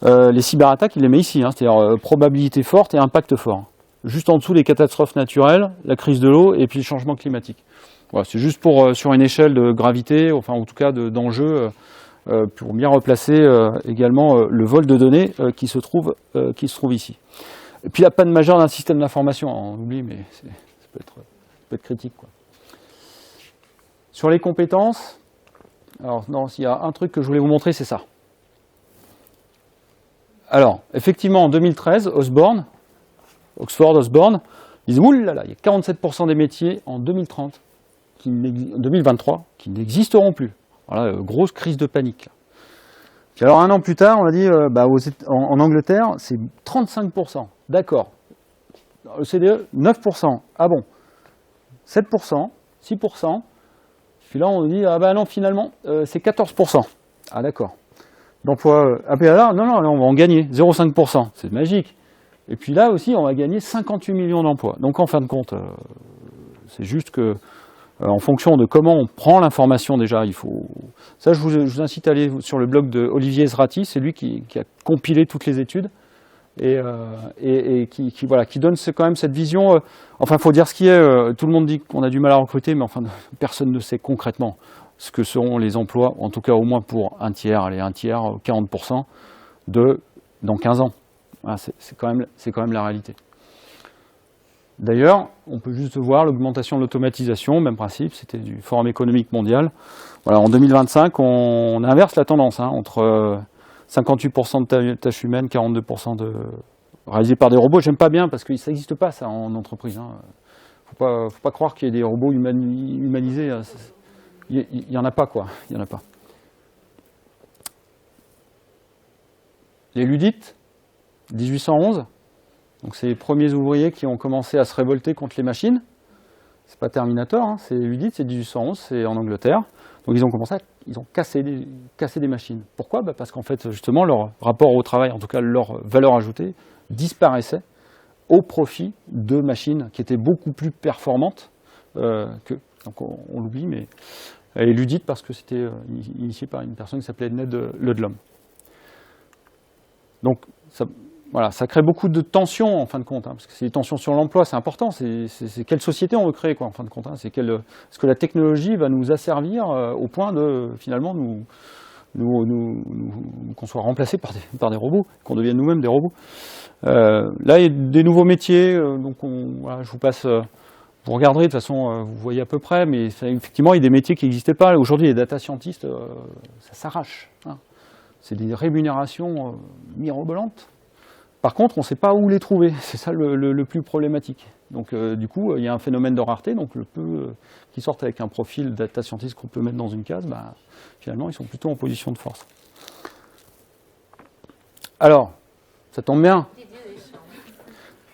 Les cyberattaques, il les met ici, hein, c'est-à-dire probabilité forte et impact fort. Juste en dessous les catastrophes naturelles, la crise de l'eau et puis le changement climatique. Voilà, c'est juste pour sur une échelle de gravité, enfin en tout cas d'enjeu, pour bien replacer également le vol de données qui se trouve ici. Et puis la panne majeure d'un système d'information, on oublie, mais ça peut être critique, quoi. Sur les compétences, alors non, s'il y a un truc que je voulais vous montrer, c'est ça. Alors, effectivement, en 2013, Oxford Osborne, ils disent, oulala, il y a 47% des métiers en 2023 qui n'existeront plus. Voilà, grosse crise de panique. Puis alors, un an plus tard, on a dit, en Angleterre, c'est 35%. D'accord. Le CDE, 9%. Ah bon. 7%, 6%. Puis là, on dit, ah ben non, finalement, c'est 14%. Ah d'accord. D'emploi, ah puis là, non, on va en gagner, 0,5%. C'est magique. Et puis là aussi, on va gagner 58 millions d'emplois. Donc en fin de compte, c'est juste que, en fonction de comment on prend l'information déjà, il faut... Ça, je vous incite à aller sur le blog de Olivier Ezrati, c'est lui qui a compilé toutes les études. Et qui donne quand même cette vision. Enfin, il faut dire ce qui est. Tout le monde dit qu'on a du mal à recruter, mais enfin, personne ne sait concrètement ce que seront les emplois, en tout cas au moins pour un tiers, 40% dans 15 ans. Voilà, c'est quand même la réalité. D'ailleurs, on peut juste voir l'augmentation de l'automatisation, même principe, c'était du Forum économique mondial. Voilà, en 2025, on inverse la tendance, hein, entre 58% de tâches humaines, 42% réalisées par des robots. J'aime pas bien parce que ça n'existe pas ça en entreprise. Hein. Faut pas croire qu'il y ait des robots humanisés. Il y en a pas, quoi. Il y en a pas. Les Luddites, 1811. Donc c'est les premiers ouvriers qui ont commencé à se révolter contre les machines. C'est pas Terminator, hein, c'est Luddites, c'est 1811, c'est en Angleterre. Donc ils ont cassé des machines. Pourquoi? Parce qu'en fait, justement, leur rapport au travail, en tout cas leur valeur ajoutée, disparaissait au profit de machines qui étaient beaucoup plus performantes que. Donc on l'oublie, mais elle est Luddite parce que c'était initié par une personne qui s'appelait Ned Ludlum. Donc ça crée beaucoup de tensions en fin de compte, hein, parce que c'est des tensions sur l'emploi, c'est important, c'est quelle société on veut créer, quoi, en fin de compte, hein, est-ce que la technologie va nous asservir au point de finalement qu'on soit remplacé par des robots, qu'on devienne nous-mêmes des robots. Là, il y a des nouveaux métiers, donc je vous passe, vous regarderez, de toute façon, vous voyez à peu près, mais effectivement, il y a des métiers qui n'existaient pas. Aujourd'hui, les data scientists, ça s'arrache. Hein. C'est des rémunérations mirobolantes. Par contre, on ne sait pas où les trouver, c'est ça le plus problématique. Donc du coup, il y a un phénomène de rareté, donc le peu qui sortent avec un profil data scientist qu'on peut mettre dans une case, finalement, ils sont plutôt en position de force. Alors, Ça tombe bien.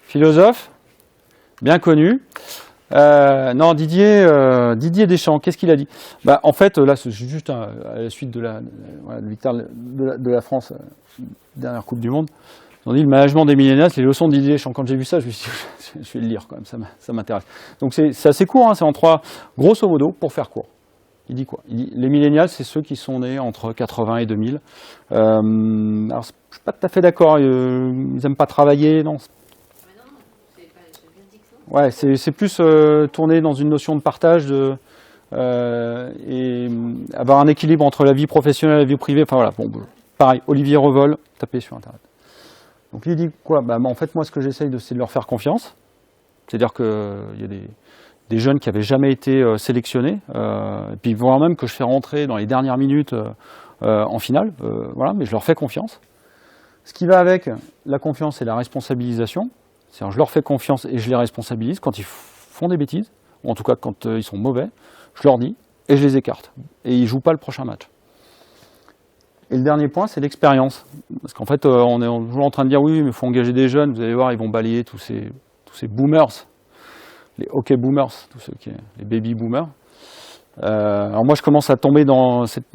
Philosophe, bien connu. Non, Didier Deschamps, qu'est-ce qu'il a dit? En fait, là, c'est juste à la suite de la victoire de la France, dernière Coupe du Monde. Ils ont dit le management des millénials, les leçons de Didier Deschamps. Quand j'ai vu ça, je me suis dit, je vais le lire quand même, ça m'intéresse. Donc c'est assez court, hein, c'est en 3, grosso modo, pour faire court. Il dit quoi? Il dit les millénials, c'est ceux qui sont nés entre 80 et 2000. Alors, je suis pas tout à fait d'accord. Ils n'aiment pas travailler, non. Ouais, c'est plus tourné dans une notion de partage et avoir un équilibre entre la vie professionnelle et la vie privée. Enfin voilà, bon, pareil, Olivier Revol, tapez sur Internet. Donc il dit quoi? En fait, moi, ce que j'essaye, c'est de leur faire confiance. C'est-à-dire qu'il y a des jeunes qui n'avaient jamais été sélectionnés, et puis voire même que je fais rentrer dans les dernières minutes en finale. Voilà, mais je leur fais confiance. Ce qui va avec la confiance, c'est la responsabilisation. C'est-à-dire, je leur fais confiance et je les responsabilise quand ils font des bêtises, ou en tout cas quand ils sont mauvais, je leur dis et je les écarte. Et ils ne jouent pas le prochain match. Et le dernier point, c'est l'expérience. Parce qu'en fait, on est toujours en train de dire oui, mais il faut engager des jeunes, vous allez voir, ils vont balayer tous ces boomers, les hockey boomers, tous ceux les baby boomers. Alors moi, je commence à tomber dans cette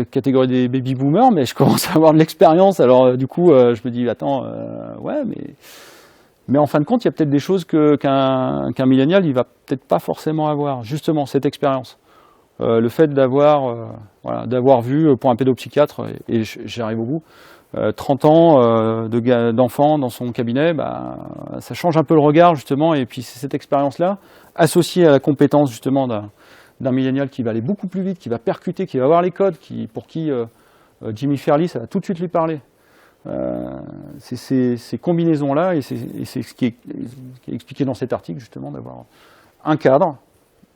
catégorie des baby boomers, mais je commence à avoir de l'expérience. Alors du coup, je me dis, attends, ouais, mais en fin de compte, il y a peut-être des choses qu'un millénial, il va peut-être pas forcément avoir. Justement, cette expérience. Le fait d'avoir vu pour un pédopsychiatre, et j'y arrive au bout, 30 ans d'enfants dans son cabinet, ça change un peu le regard, justement, et puis c'est cette expérience-là, associée à la compétence, justement, d'un millénial qui va aller beaucoup plus vite, qui va percuter, qui va avoir les codes, pour qui Jimmy Fairley, ça va tout de suite lui parler. C'est ces combinaisons-là, et c'est ce qui est expliqué dans cet article, justement, d'avoir un cadre,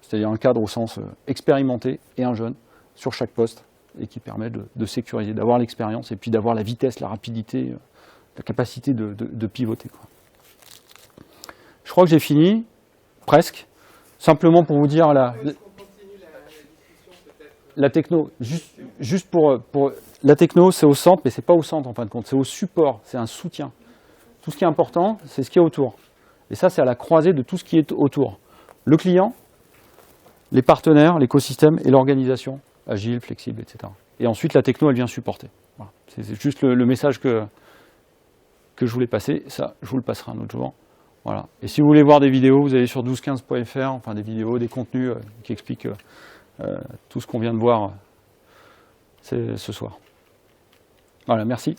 c'est-à-dire un cadre au sens expérimenté, et un jeune sur chaque poste, et qui permet de sécuriser, d'avoir l'expérience, et puis d'avoir la vitesse, la rapidité, la capacité de pivoter, quoi. Je crois que j'ai fini, presque. Simplement pour vous dire la techno, juste pour la techno, c'est au centre, mais c'est pas au centre en fin de compte, c'est au support, c'est un soutien. Tout ce qui est important, c'est ce qui est autour. Et ça, c'est à la croisée de tout ce qui est autour. Le client, les partenaires, l'écosystème et l'organisation, agile, flexible, etc. Et ensuite, la techno, elle vient supporter. Voilà. C'est juste le message que je voulais passer. Ça, je vous le passerai un autre jour. Voilà. Et si vous voulez voir des vidéos, vous allez sur 1215.fr, enfin des vidéos, des contenus qui expliquent tout ce qu'on vient de voir ce soir. Voilà, merci.